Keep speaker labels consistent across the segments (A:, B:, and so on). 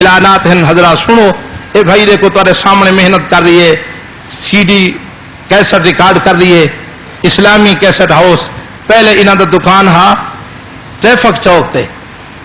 A: اعلانات ہیں حضرات سنو. اے بھائی دیکھو تمہارے سامنے محنت کر رہی ہے, سی ڈی کیسٹ ریکارڈ کر رہی ہے, اسلامی کیسٹ ہاؤس. پہلے انہاں دا دکان ہا ٹریفک چوک تے,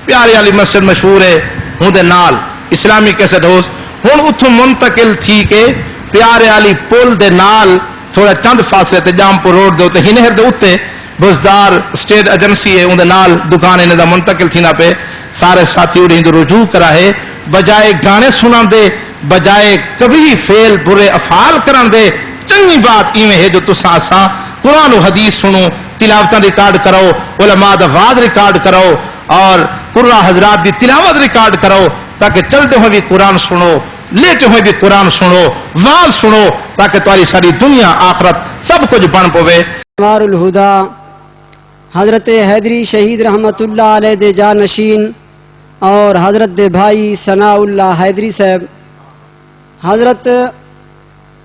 A: پیارے والی مسجد مشہور ہے ہوں دے نال اسلامی کیسٹ ہاؤس. ہوں اتوں منتقل تھی کے پیارے والی پل دے نال تھوڑا چند فاصلے تے جامپور روڈ دے اتنے ہنہر دے اتنے بزدار اسٹیٹ ایجنسی ہے اندر نال دکان انہیں دا منتقل تھینا پہ. سارے ساتھی اڑیں دے رجوع کرا ہے, بجائے گانے سنان دے, بجائے کبھی فعل برے افعال کران دے, چنگی بات ایویں ہے جو تساں اساں قرآن و حدیث سنو, تلاوتاں ریکارڈ کرو, علماء دا واز ریکارڈ کرو, اور قرآ حضرات دی تلاوت ریکارڈ کرو, تاکہ چلتے ہوئے بھی قرآن سنو, لیٹے ہوئے بھی قرآن سنو, واز سنو, تاکہ تمہاری ساری دنیا آخرت سب کچھ بن پوے.
B: انوار الہدا حضرت حیدری شہید رحمت اللہ علیہ دے جانشین اور حضرت دے بھائی ثناء اللہ حیدری صاحب, حضرت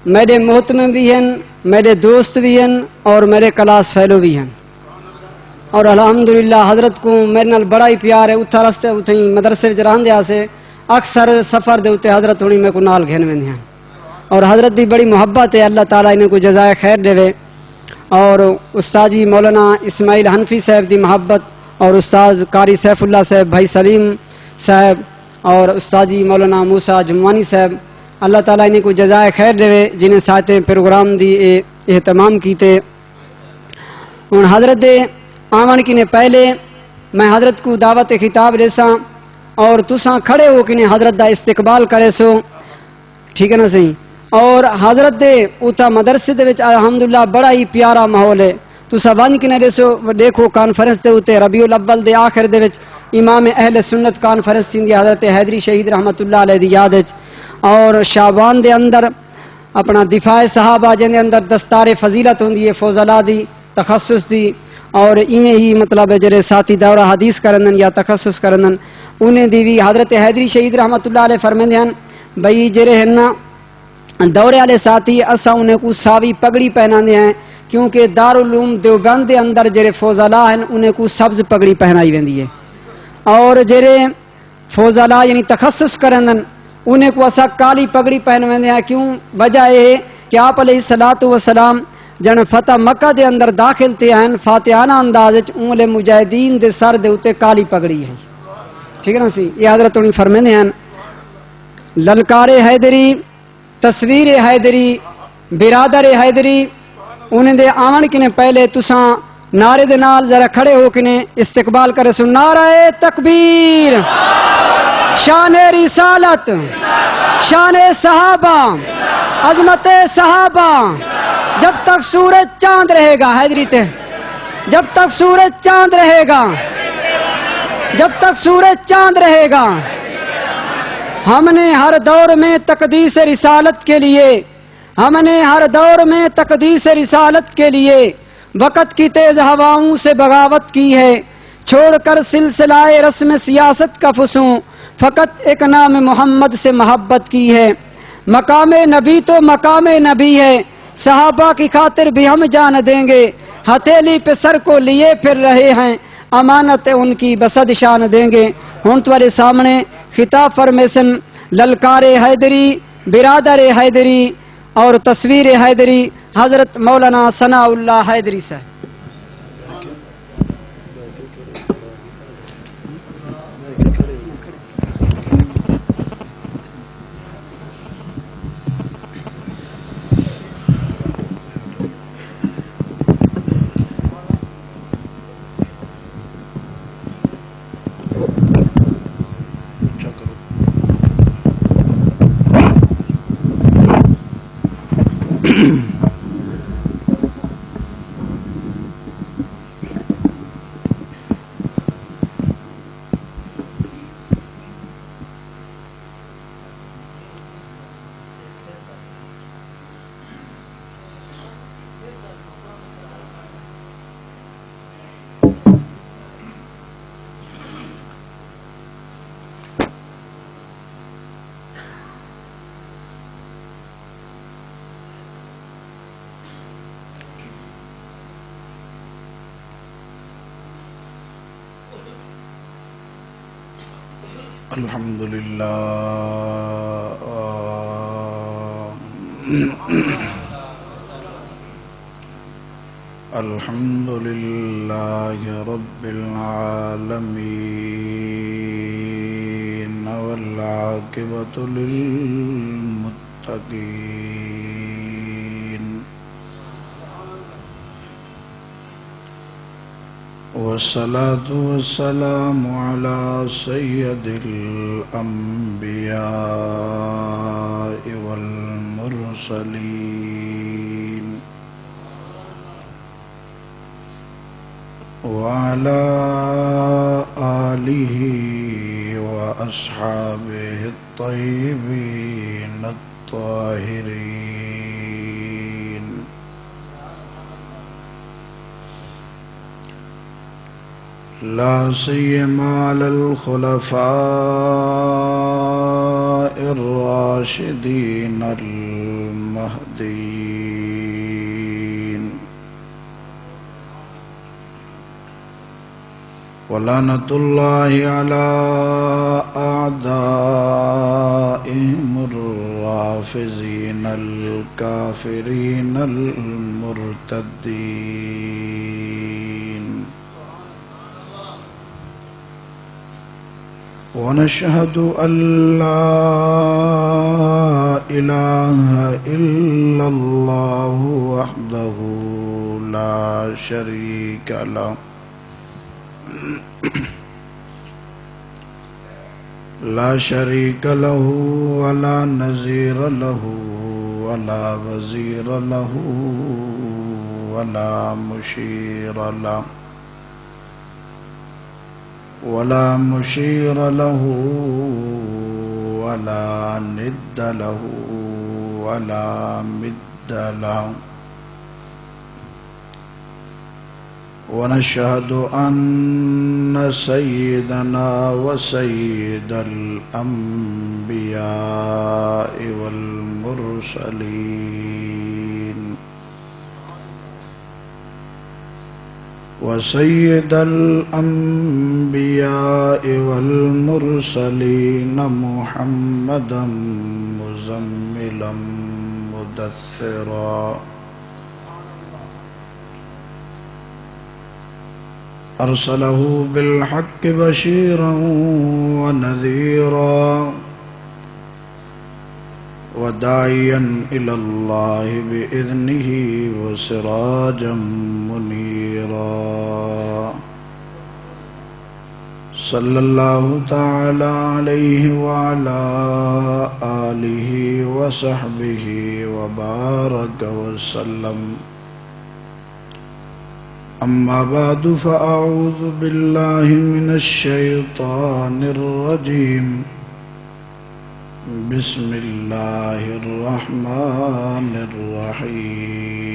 B: میرے محتمم بھی ہیں, میرے دوست بھی ہیں, اور میرے کلاس فیلو بھی ہیں. اور الحمدللہ حضرت کو میرے نال بڑا ہی پیار ہے. اتھا رستے اتھیں مدرسے وچ رہندے آسے اکثر سفر دے اتے حضرت ہونی میں کو نال گھن ویندے ہیں, اور حضرت دی بڑی محبت ہے. اللہ تعالیٰ انہیں کو جزائے خیر دے. اور استاد جی مولانا اسماعیل حنفی صاحب دی محبت, اور استاد قاری سیف اللہ صاحب, بھائی سلیم صاحب, اور استاد جی مولانا موسیٰ جموانی صاحب, اللہ تعالیٰ انہیں کو جزائے خیر دے جنہیں ساتھ پروگرام دی اہتمام کیتے. اور حضرت دے آمن کی نے پہلے میں حضرت کو دعوت خطاب ریساں, اور تساں کھڑے ہو کے حضرت دا استقبال کرے سو, ٹھیک ہے نا صحیح. اور حضرت دے اتھا مدرسے دے وچ الحمدللہ بڑا ہی پیارا ماحول ہے. تساں ون کے ریسو دیکھو کانفرنس دے اتے ربیع الاول دے آخر دے وچ امام اہل سنت کانفرنس تھی حضرت حیدری شہید رحمت اللہ علیہ دی یاد وچ, اور شعبان دے اندر اپنا دفاع صحابہ جن دے اندر دستار فضیلت ہوندی ہے فضلاء دی تخصص دی, اور ایویں ہی مطلب جڑے ساتھی دورہ حدیث کرندن یا تخصص کرندن انہیں دی بھی حضرت حیدری شہید رحمت اللہ علیہ فرمیندے ہیں بھئی جڑے ہیں نا دورے والے ساتھی اساں انہیں کو ساوی پگڑی پہناندے ہیں, کیونکہ دارالعلوم دیوبند دے اندر جڑے فضلاء ہیں انہیں کو سبز پگڑی پہنائی ویندی ہے, اور جڑے فضلاء یعنی تخصص کرندن انہیں کو اسا کالی پگڑی پہنویندے ہیں. کیوں وجہ ہے کہ آپ علیہ الصلوۃ والسلام جن فتح مکہ دے اندر داخل تھے ہیں فاتحانہ انداز وچ اونلے مجاہدین دے سر دے اوتے کالی پگڑی ہے, ٹھیک ہے نا سی. یہ حضرت انہیں فرمیندے ہیں للکار حیدری, تصویر حیدری, برادر حیدری, انہیں دے آمن کنے پہلے تساں نعرے دے نال ذرا کھڑے ہو کنے استقبال کرے سو. نعرہ تکبیر, شان رسالت, شان صحابہ, عظمت صحابہ. جب تک سورج چاند رہے گا حیدری تے, جب تک سورج چاند رہے گا, جب تک سورج چاند رہے گا, ہم نے ہر دور میں تقدیس رسالت کے لیے, ہم نے ہر دور میں تقدیس رسالت کے لیے وقت کی تیز ہواؤں سے بغاوت کی ہے. چھوڑ کر سلسلہ رسم سیاست کا فسوں, فقط ایک نام محمد سے محبت کی ہے. مقام نبی تو مقام نبی ہے, صحابہ کی خاطر بھی ہم جان دیں گے. ہتھیلی پہ سر کو لیے پھر رہے ہیں, امانت ان کی بسد شان دیں گے. ہوں تمہارے سامنے خطاب فرمیسن للکار حیدری, برادر حیدری اور تصویر حیدری حضرت مولانا ثناء اللہ حیدری صاحب.
C: الحمد لله الحمد لله رب العالمين والعاقبة للمتقين والصلاة والسلام على سيد الأنبياء والمرسلين وعلى آله وأصحابه الطيبين الطاهرين لا سيما على الخلفاء الراشدين المهديين ولعنة الله على أعدائهم الرافضين الكافرين المرتدين ونشهد أن لا إله إلا الله وحده لا شريك له ولا نظير له ولا وزير له ولا مشير له ولا ند له ولا مد له ونشهد أن سيدنا وسيد الأنبياء والمرسلين وسيد الأنبياء والمرسلين محمدا مزملا مدثرا أرسله بالحق بشيرا ونذيرا وداعيا إلى الله بإذنه وسراجا منيرا صلى الله تعالى عليه وعلى آله وصحبه وبارك وسلم أما بعد فأعوذ بالله من الشيطان الرجيم بسم الله الرحمن الرحيم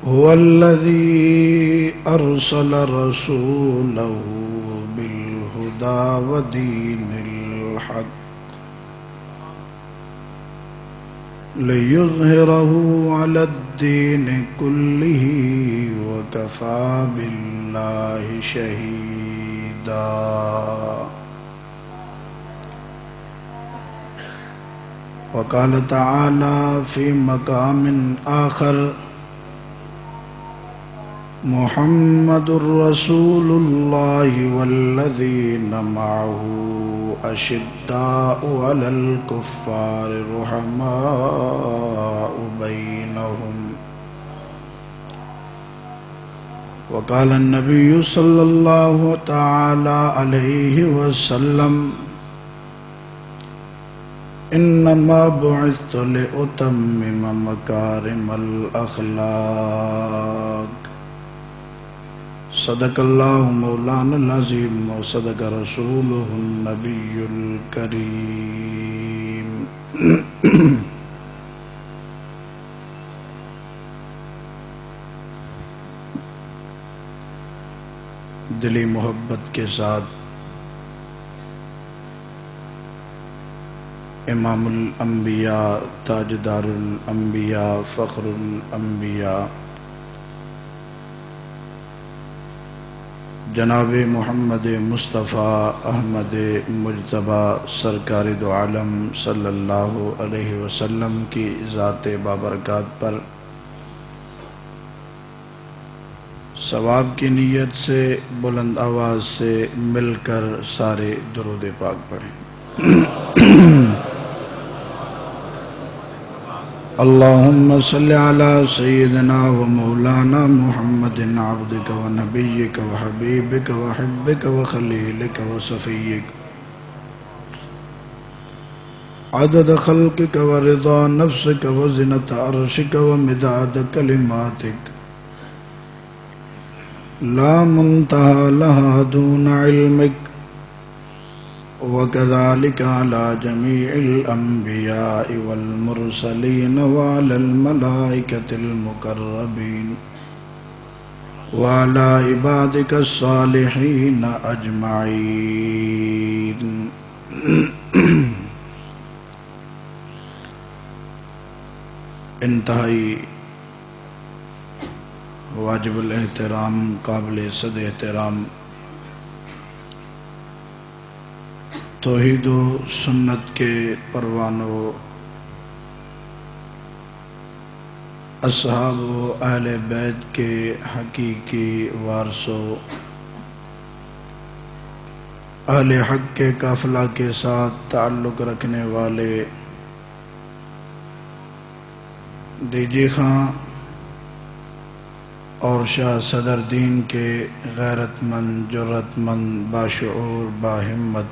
C: هو الذي أرسل رسوله بالهدى ودين الحق ليظهره على الدين كله وكفى بالله شهيدا وقال تعالى في مقام آخر محمد رسول الله والذين معه أشداء على الكفار رحماء بينهم وقال النبي صلى الله تعالى عليه وسلم إنما بعثت لأتمم مكارم الأخلاق صدق الله مولانا العظيم وصدق رسوله النبي الكريم دلی محبت کے ساتھ امام الانبیاء تاجدار الانبیاء فخر الانبیاء جناب محمد مصطفیٰ احمد مجتبی سرکار دو عالم صلی اللہ علیہ وسلم کی ذات بابرکات پر ثواب کی نیت سے بلند آواز سے مل کر سارے درود پاک پڑھیں۔ اللہم صلی علی سیدنا و مولانا محمد عبدک و نبیک و حبیبک و حبک و خلیلک و صفیک عدد خلقک و رضا نفسک و زنت عرشک و مداد کلماتک لا منتہا لہا دون علمک وَكَذَلِكَ عَلَى جَمِيعِ الْأَنْبِيَاءِ وَالْمُرْسَلِينَ وَعَلَى الْمَلَائِكَةِ الْمُقَرَّبِينَ وَعَلَى عِبَادِكَ الصَّالِحِينَ أَجْمَعِينَ۔ انتہائی واجب الاحترام، قابل صد احترام توحید و سنت کے پروانوں، اصحاب و اہل بیت کے حقیقی وارثوں، اہل حق کے قافلہ کے ساتھ تعلق رکھنے والے دیجی خاں اور شاہ صدر دین کے غیرت مند، جرت مند، باشعور، باہمت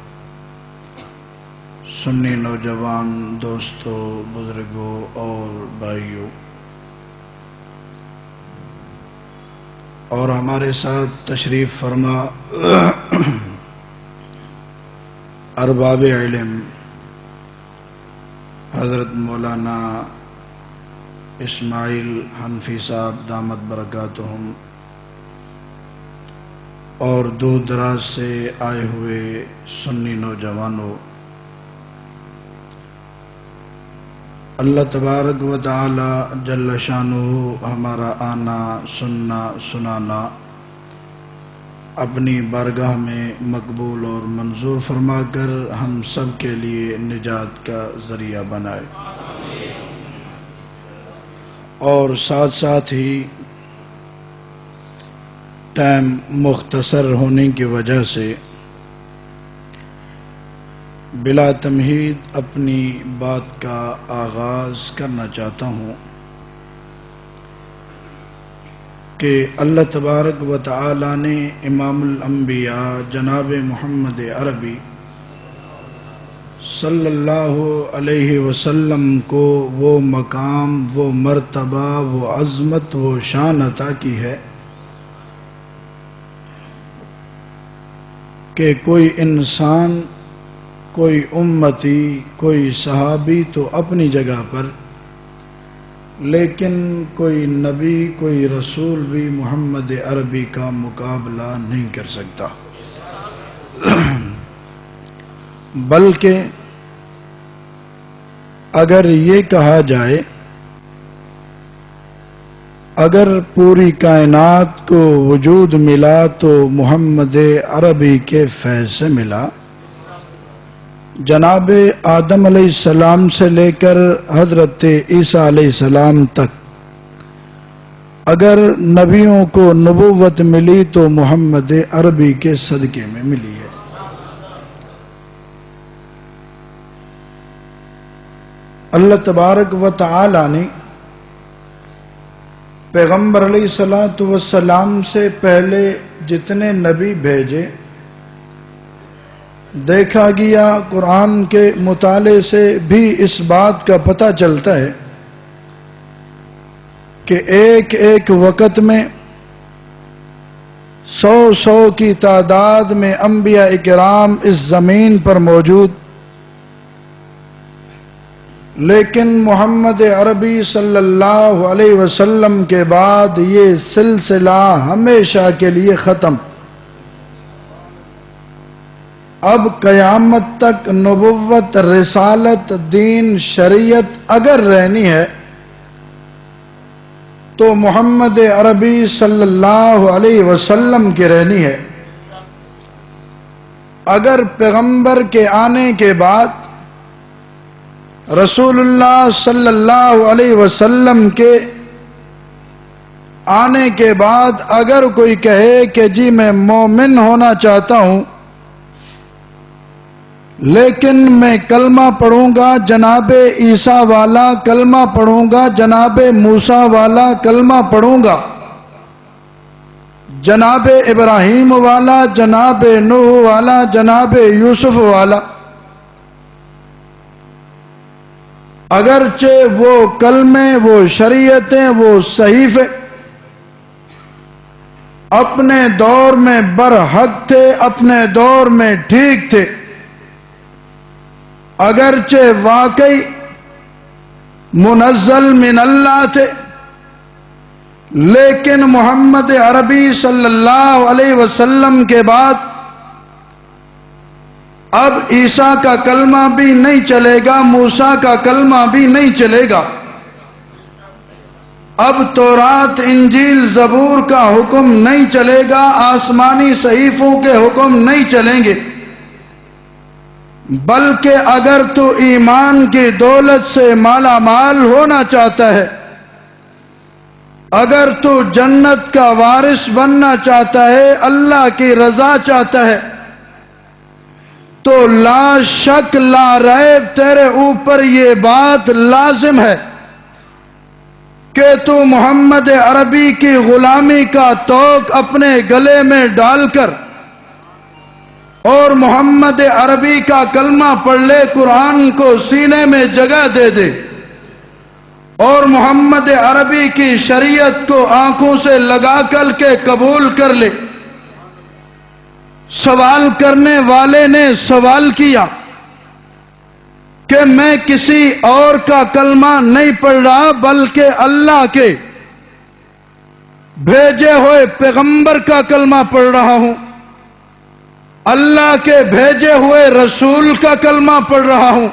C: سنی نوجوان دوستوں، بزرگوں اور بھائیوں، اور ہمارے ساتھ تشریف فرما ارباب علم حضرت مولانا اسماعیل حنفی صاحب دامت برکاتہم، اور دور دراز سے آئے ہوئے سنی نوجوانوں، اللہ تبارک و تعالی جل شانہ ہمارا آنا، سننا، سنانا اپنی بارگاہ میں مقبول اور منظور فرما کر ہم سب کے لیے نجات کا ذریعہ بنائے، اور ساتھ ساتھ ہی ٹائم مختصر ہونے کی وجہ سے بلا تمہید اپنی بات کا آغاز کرنا چاہتا ہوں کہ اللہ تبارک و تعالی نے امام الانبیاء جناب محمد عربی صلی اللہ علیہ وسلم کو وہ مقام، وہ مرتبہ، وہ عظمت، وہ شان عطا کی ہے کہ کوئی انسان، کوئی امتی، کوئی صحابی تو اپنی جگہ پر، لیکن کوئی نبی، کوئی رسول بھی محمد عربی کا مقابلہ نہیں کر سکتا، بلکہ اگر یہ کہا جائے، اگر پوری کائنات کو وجود ملا تو محمد عربی کے فیض سے ملا۔ جناب آدم علیہ السلام سے لے کر حضرت عیسیٰ علیہ السلام تک اگر نبیوں کو نبوت ملی تو محمد عربی کے صدقے میں ملی ہے۔ اللہ تبارک و تعالی نے پیغمبر علیہ السلام سے پہلے جتنے نبی بھیجے، دیکھا گیا قرآن کے مطالعے سے بھی اس بات کا پتہ چلتا ہے کہ ایک ایک وقت میں 100 کی تعداد میں انبیاء اکرام اس زمین پر موجود، لیکن محمد عربی صلی اللہ علیہ وسلم کے بعد یہ سلسلہ ہمیشہ کے لیے ختم۔ اب قیامت تک نبوت، رسالت، دین، شریعت اگر رہنی ہے تو محمد عربی صلی اللہ علیہ وسلم کی رہنی ہے، اگر پیغمبر کے آنے کے بعد رسول اللہ صلی اللہ علیہ وسلم کے آنے کے بعد اگر کوئی کہے کہ جی میں مومن ہونا چاہتا ہوں لیکن میں کلمہ پڑھوں گا جناب عیسیٰ والا کلمہ پڑھوں گا جناب موسیٰ والا کلمہ پڑھوں گا جناب ابراہیم والا جناب نوح والا جناب یوسف والا، اگرچہ وہ کلمے وہ شریعتیں وہ صحیفے اپنے دور میں برحق تھے، اپنے دور میں ٹھیک تھے، اگرچہ واقعی منزل من اللہ تھے، لیکن محمد عربی صلی اللہ علیہ وسلم کے بعد اب عیسیٰ کا کلمہ بھی نہیں چلے گا، موسیٰ کا کلمہ بھی نہیں چلے گا، اب تورات انجیل زبور کا حکم نہیں چلے گا، آسمانی صحیفوں کے حکم نہیں چلیں گے، بلکہ اگر تو ایمان کی دولت سے مالا مال ہونا چاہتا ہے، اگر تو جنت کا وارث بننا چاہتا ہے، اللہ کی رضا چاہتا ہے، تو لا شک لا ریب تیرے اوپر یہ بات لازم ہے کہ تو محمد عربی کی غلامی کا توق اپنے گلے میں ڈال کر اور محمد عربی کا کلمہ پڑھ لے، قرآن کو سینے میں جگہ دے دے اور محمد عربی کی شریعت کو آنکھوں سے لگا کر کے قبول کر لے۔ سوال کرنے والے نے سوال کیا کہ میں کسی اور کا کلمہ نہیں پڑھ رہا بلکہ اللہ کے بھیجے ہوئے پیغمبر کا کلمہ پڑھ رہا ہوں، اللہ کے بھیجے ہوئے رسول کا کلمہ پڑھ رہا ہوں،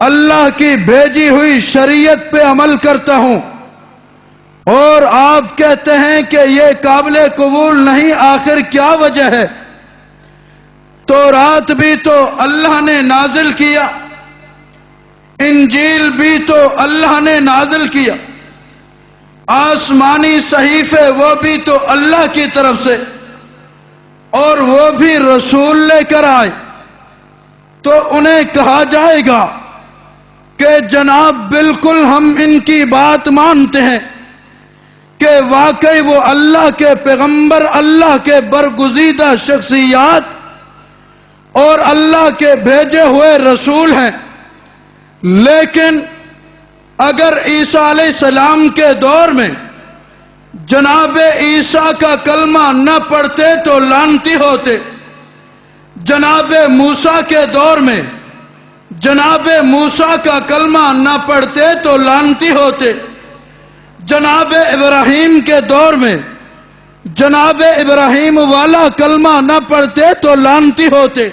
C: اللہ کی بھیجی ہوئی شریعت پہ عمل کرتا ہوں، اور آپ کہتے ہیں کہ یہ قابل قبول نہیں، آخر کیا وجہ ہے؟ تورات بھی تو اللہ نے نازل کیا، انجیل بھی تو اللہ نے نازل کیا، آسمانی صحیفے وہ بھی تو اللہ کی طرف سے، اور وہ بھی رسول لے کر آئے، تو انہیں کہا جائے گا کہ جناب بالکل ہم ان کی بات مانتے ہیں کہ واقعی وہ اللہ کے پیغمبر، اللہ کے برگزیدہ شخصیات اور اللہ کے بھیجے ہوئے رسول ہیں، لیکن اگر عیسیٰ علیہ السلام کے دور میں جناب عیسیٰ کا کلمہ نہ پڑھتے تو لعنتی ہوتے، جناب موسیٰ کے دور میں جناب موسیٰ کا کلمہ نہ پڑھتے تو لعنتی ہوتے، جناب ابراہیم کے دور میں جناب ابراہیم والا کلمہ نہ پڑھتے تو لعنتی ہوتے،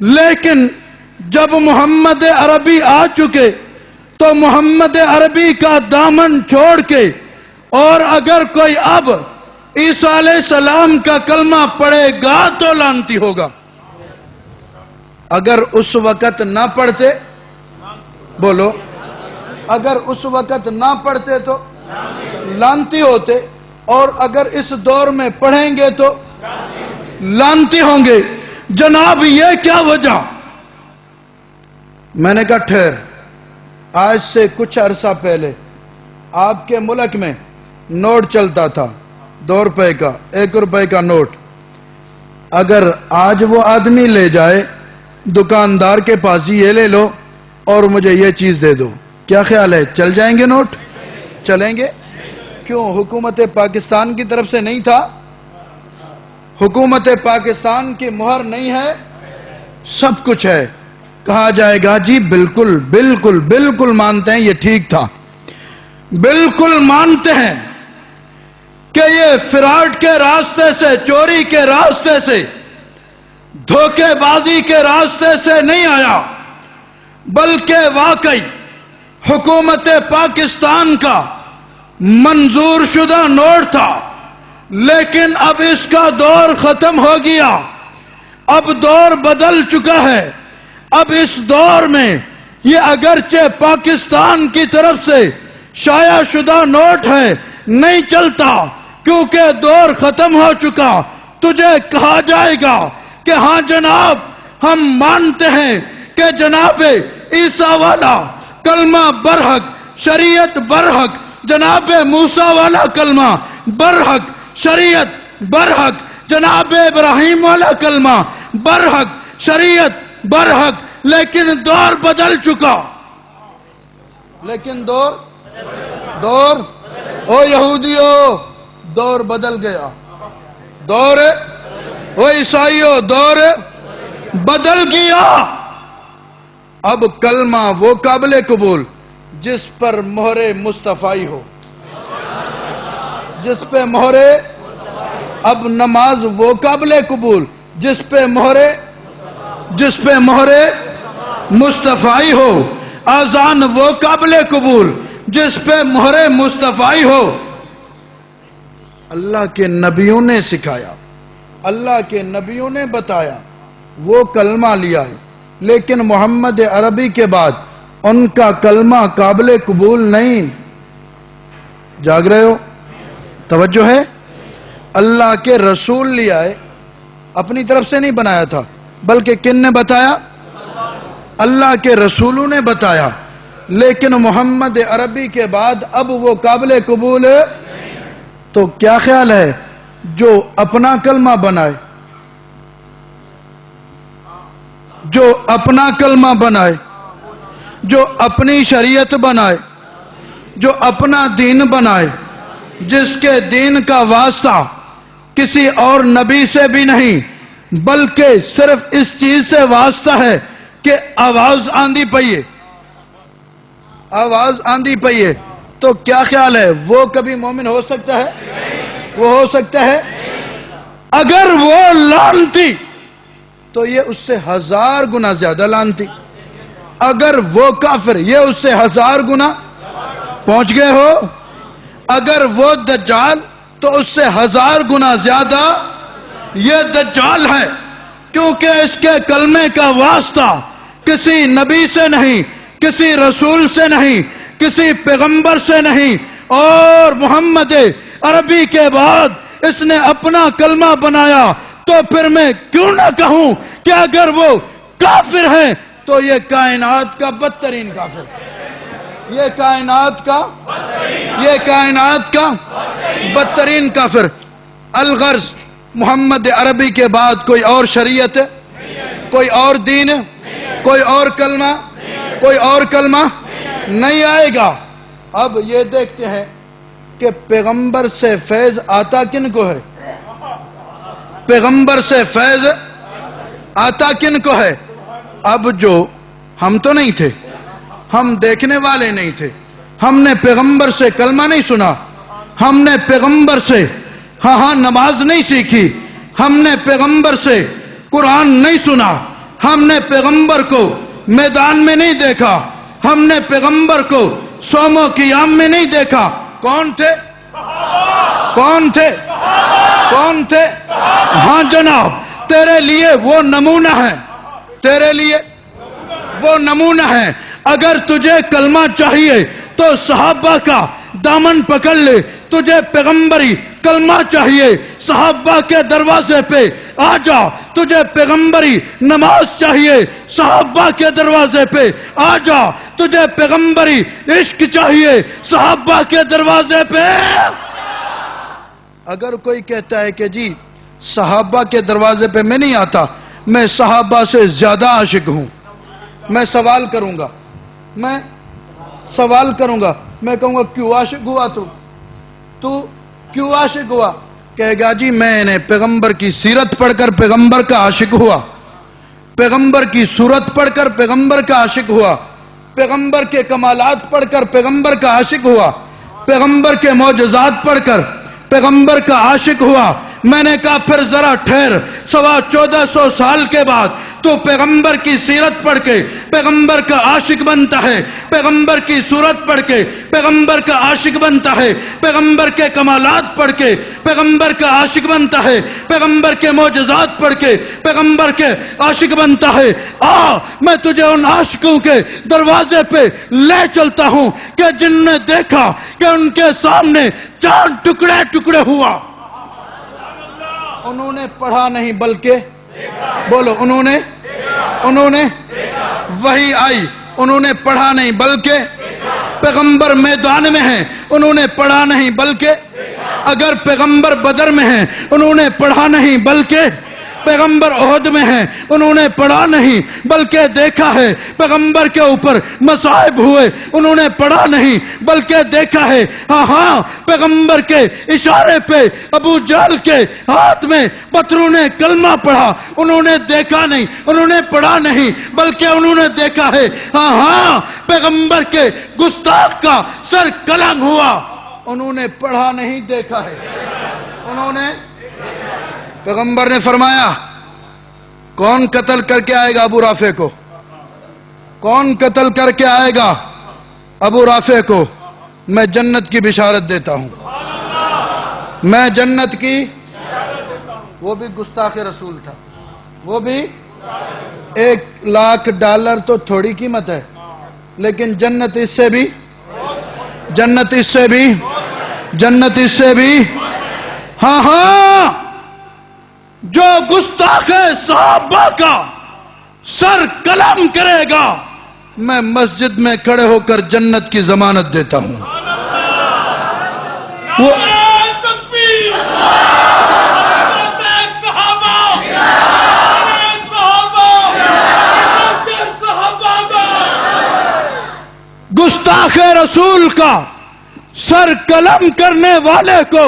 C: لیکن جب محمد عربی آ چکے تو محمد عربی کا دامن چھوڑ کے اور اگر کوئی اب عیسیٰ علیہ السلام کا کلمہ پڑھے گا تو لعنتی ہوگا، اگر اس وقت نہ پڑھتے، بولو، اگر اس وقت نہ پڑھتے تو لعنتی ہوتے، اور اگر اس دور میں پڑھیں گے تو لعنتی ہوں گے۔ جناب یہ کیا وجہ؟ میں نے کہا ٹھہر، آج سے کچھ عرصہ پہلے آپ کے ملک میں نوٹ چلتا تھا 2 روپے کا، 1 روپے کا نوٹ، اگر آج وہ آدمی لے جائے دکاندار کے پاس، یہ لے لو اور مجھے یہ چیز دے دو، کیا خیال ہے چل جائیں گے نوٹ؟ چلیں گے؟ کیوں؟ حکومت پاکستان کی طرف سے نہیں تھا، حکومت پاکستان کی مہر نہیں ہے، سب کچھ ہے، کہا جائے گا جی بالکل بالکل بالکل مانتے ہیں یہ ٹھیک تھا، بالکل مانتے ہیں کہ یہ فراڈ کے راستے سے، چوری کے راستے سے، دھوکے بازی کے راستے سے نہیں آیا، بلکہ واقعی حکومت پاکستان کا منظور شدہ نوٹ تھا، لیکن اب اس کا دور ختم ہو گیا، اب دور بدل چکا ہے. اب اس دور میں یہ اگرچہ پاکستان کی طرف سے شائع شدہ نوٹ ہے نہیں چلتا کیونکہ دور ختم ہو چکا. تجھے کہا جائے گا کہ ہاں جناب ہم مانتے ہیں کہ جناب عیسیٰ والا کلمہ برحق، شریعت برحق، جناب موسیٰ والا کلمہ برحق، شریعت برحق، جناب ابراہیم والا کلمہ برحق، شریعت برحق. لیکن دور بدل چکا. لیکن دور او یہودیو دور بدل گیا. دور او عیسائیو دور بدل گیا. اب کلمہ وہ قابل قبول جس پر مہر مصطفی ہو، جس پہ مہر. اب نماز وہ قابل قبول جس پہ مہر مصطفی ہو. اذان وہ قابل قبول جس پہ مہر مصطفی ہو. اللہ کے نبیوں نے سکھایا، اللہ کے نبیوں نے بتایا، وہ کلمہ لیا ہے. لیکن محمد عربی کے بعد ان کا کلمہ قابل قبول نہیں. جاگ رہے ہو؟ توجہ ہے؟ اللہ کے رسول لیا ہے، اپنی طرف سے نہیں بنایا تھا بلکہ کن نے بتایا؟ اللہ کے رسولوں نے بتایا. لیکن محمد عربی کے بعد اب وہ قابل قبول ہے. تو کیا خیال ہے جو اپنا کلمہ بنائے، جو اپنا کلمہ بنائے، جو اپنی شریعت بنائے، جو اپنا دین بنائے، جس کے دین کا واسطہ کسی اور نبی سے بھی نہیں بلکہ صرف اس چیز سے واسطہ ہے کہ آواز آندھی پئی ہے، آواز آندھی پئی ہے. تو کیا خیال ہے وہ کبھی مومن ہو سکتا ہے؟ وہ ہو سکتا ہے؟ اگر وہ لعنتی تو یہ اس سے 1000 گنا زیادہ لعنتی. اگر وہ کافر یہ اس سے 1000 گنا پہنچ گئے ہو. اگر وہ دجال تو اس سے 1000 گنا زیادہ یہ دجال ہے، کیونکہ اس کے کلمے کا واسطہ کسی نبی سے نہیں، کسی رسول سے نہیں، کسی پیغمبر سے نہیں. اور محمد عربی کے بعد اس نے اپنا کلمہ بنایا. تو پھر میں کیوں نہ کہوں کہ اگر وہ کافر ہیں تو یہ کائنات کا بدترین کافر، یہ کائنات کا بدترین کافر. الغرض محمد عربی کے بعد کوئی اور شریعت، کوئی اور دین، کوئی اور کلمہ نہیں آئے گا. اب یہ دیکھتے ہیں کہ پیغمبر سے فیض آتا کن کو ہے؟ پیغمبر سے فیض آتا کن کو ہے؟ اب جو ہم تو نہیں تھے، ہم دیکھنے والے نہیں تھے، ہم نے پیغمبر سے کلمہ نہیں سنا، ہم نے پیغمبر سے ہاں نماز نہیں سیکھی، ہم نے پیغمبر سے قرآن نہیں سنا، ہم نے پیغمبر کو میدان میں نہیں دیکھا، ہم نے پیغمبر کو صوم و قیام میں نہیں دیکھا. کون تھے؟ ہاں جناب، تیرے لیے وہ نمونہ ہے، تیرے لیے وہ نمونہ ہے. اگر تجھے کلمہ چاہیے تو صحابہ کا دامن پکڑ لے. تجھے پیغمبری کلمہ چاہیے صحابہ کے دروازے پہ آ جا. تجھے پیغمبری نماز چاہیے صحابہ کے دروازے پہ آ جا. تجھے پیغمبری عشق چاہیے صحابہ کے دروازے پہ. اگر کوئی کہتا ہے کہ جی صحابہ کے دروازے پہ میں نہیں آتا، میں صحابہ سے زیادہ عاشق ہوں، میں سوال کروں گا، میں کہوں گا کیوں عاشق ہوا تو کیوں عاشق ہوا؟ کہے گا جی میں نے پیغمبر کی سیرت پڑھ کر پیغمبر کا عاشق ہوا، پیغمبر کی صورت پڑھ کر پیغمبر کا عاشق ہوا، پیغمبر کے کمالات پڑھ کر پیغمبر کا عاشق ہوا، پیغمبر کے معجزات پڑھ کر پیغمبر کا عاشق ہوا. میں نے کہا پھر ذرا ٹھہر، 1450 سال کے بعد
D: تو پیغمبر کی سیرت پڑھ کے پیغمبر کا عاشق بنتا ہے، پیغمبر کی صورت پڑھ کے پیغمبر کا عاشق بنتا ہے، پیغمبر کے کمالات پڑھ کے پیغمبر کا عاشق بنتا ہے، پیغمبر کے معجزات پڑھ کے پیغمبر کے عاشق بنتا ہے۔ میں تجھے ان عاشقوں کے دروازے پہ لے چلتا ہوں کہ جن نے دیکھا کہ ان کے سامنے چاند ٹکڑے ٹکڑے ہوا، انہوں نے پڑھا نہیں بلکہ بولو انہوں نے وحی آئی، انہوں نے پڑھا نہیں بلکہ پیغمبر میدان میں ہیں، انہوں نے پڑھا نہیں بلکہ اگر پیغمبر بدر میں ہیں انہوں نے پڑھا نہیں بلکہ پیغمبر احد میں ہیں، انہوں نے پڑھا نہیں بلکہ دیکھا ہے، پیغمبر کے اوپر مصائب ہوئے انہوں نے پڑھا نہیں بلکہ دیکھا ہے۔ ہاں پیغمبر کے اشارے پہ ابو جہل کے ہاتھ میں پتھروں نے کلمہ پڑھا، انہوں نے دیکھا نہیں، انہوں نے پڑھا نہیں بلکہ انہوں نے دیکھا ہے۔ ہاں پیغمبر کے گستاخ کا سر قلم ہوا، انہوں نے پڑھا نہیں دیکھا ہے، انہوں نے پیغمبر نے فرمایا کون قتل کر کے آئے گا ابو رافع کو؟ کون قتل کر کے آئے گا ابو رافع کو؟ میں جنت کی بشارت دیتا ہوں، میں جنت کی، وہ بھی گستاخ رسول تھا، وہ بھی $1,00,000 تو تھوڑی قیمت ہے، لیکن جنت اس سے بھی، جنت اس سے بھی، جنت اس سے بھی۔ ہاں جو گستاخ صحابہ کا سر قلم کرے گا میں مسجد میں کھڑے ہو کر جنت کی ضمانت دیتا ہوں۔ گستاخ رسول کا سر قلم کرنے والے کو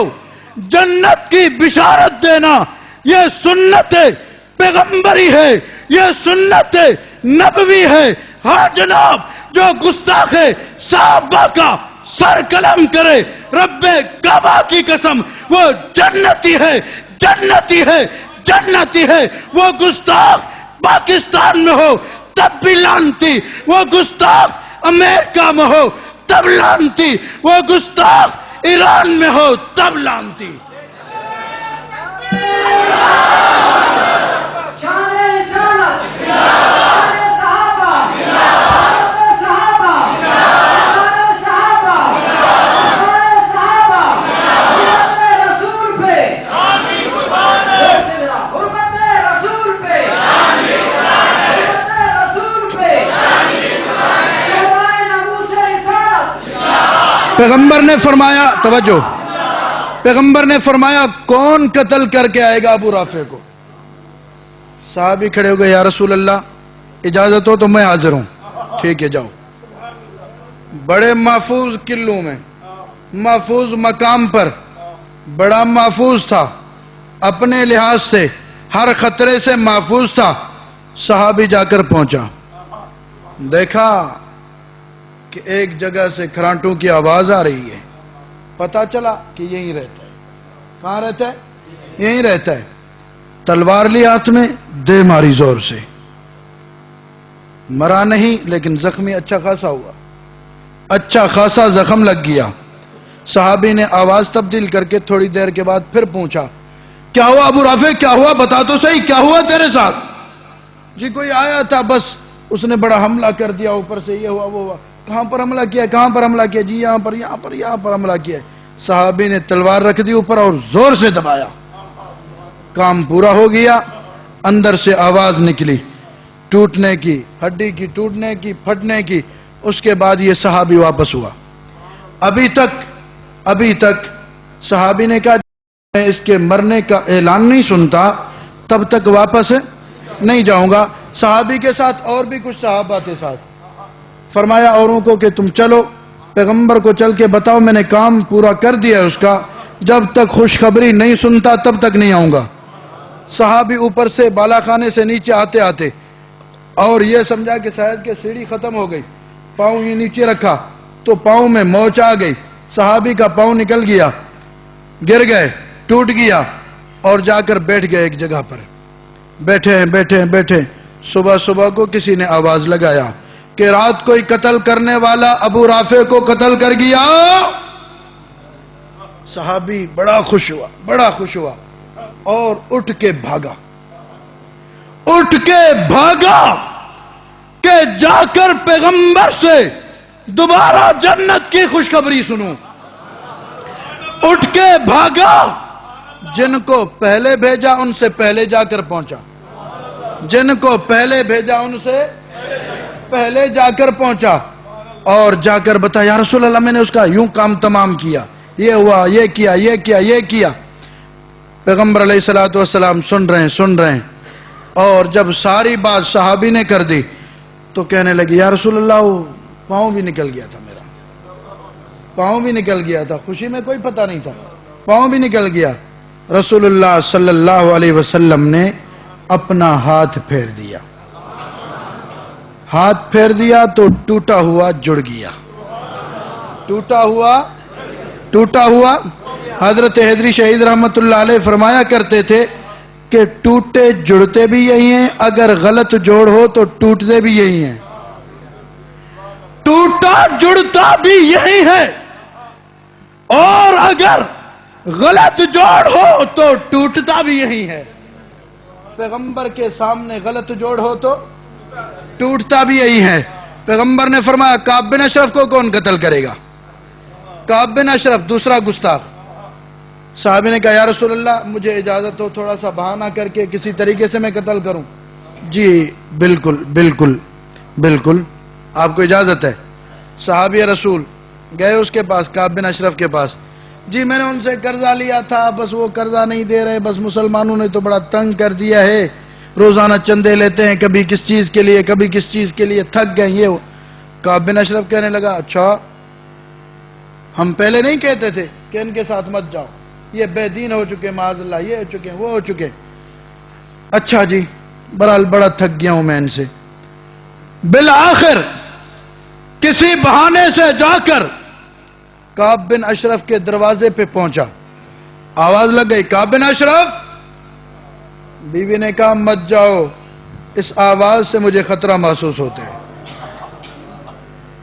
D: جنت کی بشارت دینا یہ سنت پیغمبری ہے، یہ سنت نبوی ہے۔ ہاں جناب جو گستاخ صحابہ کا سر قلم کرے رب کعبہ کی قسم وہ جنتی ہے، جنتی ہے، جنتی ہے۔ وہ گستاخ پاکستان میں ہو تب بھی لعنتی، وہ گستاخ امریکہ میں ہو تب لعنتی، وہ گستاخ ایران میں ہو تب لعنتی۔
E: شان رسالت، شان صحابہ، ہمارے صحابہ، ہمارے صحابہ، ہمارے صحابہ، حرمت رسول پہ، حرمت رسول پہ، حرمت رسول پہ، شہدائے ناموس رسالت۔
D: پیغمبر نے فرمایا، توجہ، پیغمبر نے فرمایا کون قتل کر کے آئے گا ابو رافع کو؟ صحابی کھڑے ہو گئے، یا رسول اللہ اجازت ہو تو میں حاضر ہوں۔ ٹھیک ہے جاؤ۔ بڑے محفوظ قلعوں میں، محفوظ مقام پر، بڑا محفوظ تھا، اپنے لحاظ سے ہر خطرے سے محفوظ تھا۔ صحابی جا کر پہنچا، دیکھا کہ ایک جگہ سے کھرانٹوں کی آواز آ رہی ہے، پتا چلا کہ یہیں رہتا ہے۔ کہاں رہتا ہے؟ یہیں رہتا ہے۔ تلوار لی ہاتھ میں، دے ماری زور سے، مرا نہیں لیکن زخمی اچھا خاصا ہوا، اچھا خاصا زخم لگ گیا۔ صحابی نے آواز تبدیل کر کے تھوڑی دیر کے بعد پھر پوچھا کیا ہوا ابو رافع، کیا ہوا بتا تو صحیح، کیا ہوا تیرے ساتھ؟ جی کوئی آیا تھا بس اس نے بڑا حملہ کر دیا، اوپر سے یہ ہوا وہ ہوا۔ کہاں پر حملہ کیا؟ کہاں پر حملہ کیا؟ جی یہاں پر یہاں پر یہاں پر حملہ کیا۔ صحابی نے تلوار رکھ دی اوپر اور زور سے دبایا، کام پورا ہو گیا۔ اندر سے آواز نکلی ٹوٹنے کی، ہڈی کی ٹوٹنے کی، پھٹنے کی۔ اس کے بعد یہ صحابی واپس ہوا۔ ابھی تک صحابی نے کہا میں اس کے مرنے کا اعلان نہیں سنتا تب تک واپس نہیں جاؤں گا۔ صحابی کے ساتھ اور بھی کچھ صحابہ تھے ساتھ، فرمایا اوروں کو کہ تم چلو پیغمبر کو چل کے بتاؤ میں نے کام پورا کر دیا ہے اس کا، جب تک خوشخبری نہیں سنتا تب تک نہیں آؤں گا۔ صحابی اوپر سے بالا خانے سے نیچے آتے آتے اور یہ سمجھا کہ شاید کہ سیڑھی ختم ہو گئی، پاؤں یہ نیچے رکھا تو پاؤں میں موچ آ گئی، صحابی کا پاؤں نکل گیا، گر گئے، ٹوٹ گیا اور جا کر بیٹھ گئے ایک جگہ پر۔ بیٹھے ہیں صبح صبح کو کسی نے آواز لگایا کہ رات کوئی قتل کرنے والا ابو رافع کو قتل کر گیا. صحابی بڑا خوش ہوا اور اٹھ کے بھاگا کہ جا کر پیغمبر سے دوبارہ جنت کی خوشخبری سنوں. اٹھ کے بھاگا، جن کو پہلے بھیجا ان سے پہلے جا کر پہنچا، جن کو پہلے بھیجا ان سے پہلے جا کر پہنچا اور جا کر بتا یا رسول اللہ میں نے اس کا یوں کام تمام کیا، یہ ہوا، یہ کیا. پیغمبر علیہ الصلوۃ والسلام سن رہے ہیں اور جب ساری بات صحابی نے کر دی تو کہنے لگی یا رسول اللہ پاؤں بھی نکل گیا تھا، میرا پاؤں بھی نکل گیا تھا، خوشی میں کوئی پتہ نہیں تھا، پاؤں بھی نکل گیا. رسول اللہ صلی اللہ علیہ وسلم نے اپنا ہاتھ پھیر دیا تو ٹوٹا ہوا جڑ گیا، ٹوٹا ہوا. حضرت حیدری شہید رحمت اللہ علیہ فرمایا کرتے تھے کہ ٹوٹے جڑتے بھی یہی ہیں، اگر غلط جوڑ ہو تو ٹوٹتے بھی یہی ہیں. ٹوٹا جڑتا بھی یہی ہے اور اگر غلط جوڑ ہو تو ٹوٹتا بھی یہی ہے. پیغمبر کے سامنے غلط جوڑ ہو تو ٹوٹتا بھی یہی ہے. پیغمبر نے فرمایا کعب بن اشرف کو کون قتل کرے گا؟ کعب بن اشرف دوسرا گستاخ. صحابی نے کہا یا رسول اللہ مجھے اجازت ہو تھوڑا سا بہانہ کر کے کسی طریقے سے میں قتل کروں. جی بالکل آپ کو اجازت ہے. صحابی رسول گئے اس کے پاس، کعب بن اشرف کے پاس. جی میں نے ان سے قرضہ لیا تھا، بس وہ قرضہ نہیں دے رہے، بس مسلمانوں نے تو بڑا تنگ کر دیا ہے، روزانہ چندے لیتے ہیں، کبھی کس چیز کے لیے کبھی کس چیز کے لیے، تھک گئے یہ. کعب بن اشرف کہنے لگا اچھا ہم پہلے نہیں کہتے تھے کہ ان کے ساتھ مت جاؤ، یہ بے دین ہو چکے، معاذ اللہ یہ ہو چکے وہ ہو چکے. اچھا جی برحال بڑا تھک گیا ہوں میں ان سے. بالآخر کسی بہانے سے جا کر کعب بن اشرف کے دروازے پہ پہنچا. آواز لگ گئی کعب بن اشرف. بیوی نے کہا مت جاؤ، اس آواز سے مجھے خطرہ محسوس ہوتا ہے.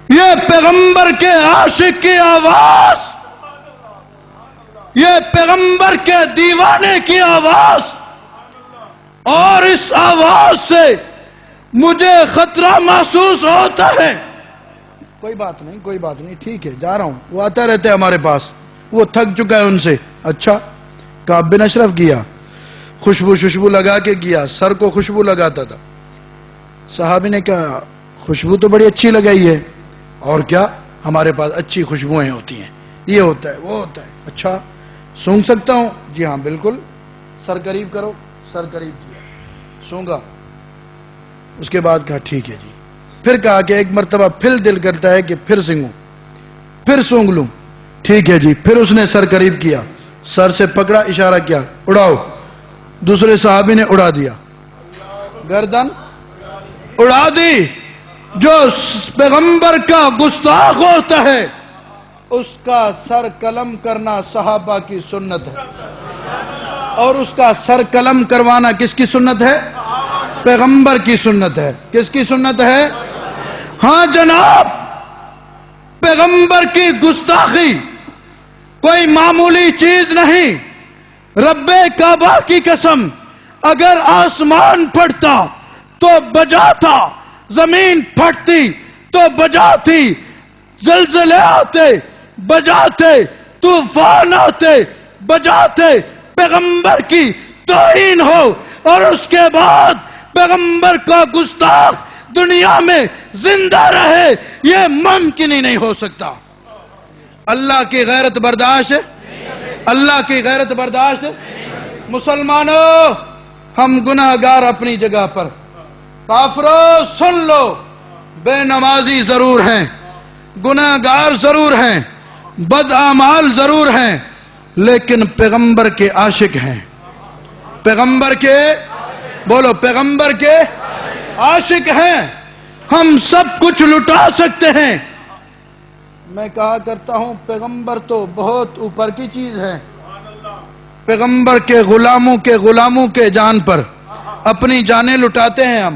D: یہ پیغمبر کے عاشق کی آواز، یہ پیغمبر کے دیوانے کی آواز، اور اس آواز سے مجھے خطرہ محسوس ہوتا ہے. کوئی بات نہیں ٹھیک ہے جا رہا ہوں، وہ آتا رہتے ہمارے پاس، وہ تھک چکا ہے ان سے. اچھا کعب بن اشرف گیا، خوشبو لگا کے گیا، سر کو خوشبو لگاتا تھا. صحابی نے کہا خوشبو تو بڑی اچھی لگائی ہے، اور کیا ہمارے پاس اچھی خوشبوئیں ہوتی ہیں، یہ ہوتا ہے وہ ہوتا ہے. اچھا سونگ سکتا ہوں؟ جی ہاں بالکل. سر قریب کرو. سر قریب کیا، سونگا. اس کے بعد کہا ٹھیک ہے جی. پھر کہا کہ ایک مرتبہ پھر دل کرتا ہے کہ پھر سنگوں، پھر سونگ لوں. ٹھیک ہے جی. پھر اس نے سر قریب کیا، سر سے پکڑا، اشارہ کیا اڑاؤ. دوسرے صحابی نے اڑا دیا، گردن اڑا دی. جو پیغمبر کا گستاخ ہوتا ہے اس کا سر قلم کرنا صحابہ کی سنت ہے، اور اس کا سر قلم کروانا کس کی سنت ہے؟ پیغمبر کی سنت ہے. کس کی سنت ہے؟ ہاں جناب، پیغمبر کی گستاخی کوئی معمولی چیز نہیں. رب کعبہ کی قسم، اگر آسمان پھٹتا تو بجاتا، زمین پھٹتی تو بجاتی، زلزلے آتے بجاتے، طوفان آتے بجاتے، پیغمبر کی توہین ہو اور اس کے بعد پیغمبر کا گستاخ دنیا میں زندہ رہے، یہ ممکن ہی نہیں ہو سکتا. اللہ کی غیرت برداشت، اللہ کی غیرت برداشت. مسلمانوں ہم گناہگار اپنی جگہ پر، کافروں سن لو، بے نمازی ضرور ہیں، گناہگار ضرور ہیں، بدعمال ضرور ہیں، لیکن پیغمبر کے عاشق ہیں. پیغمبر کے بولو، پیغمبر کے عاشق ہیں. ہم سب کچھ لٹا سکتے ہیں. میں کہا کرتا ہوں پیغمبر تو بہت اوپر کی چیز ہے. پیغمبر کے غلاموں کے جان پر اپنی جانیں لٹاتے ہیں ہم.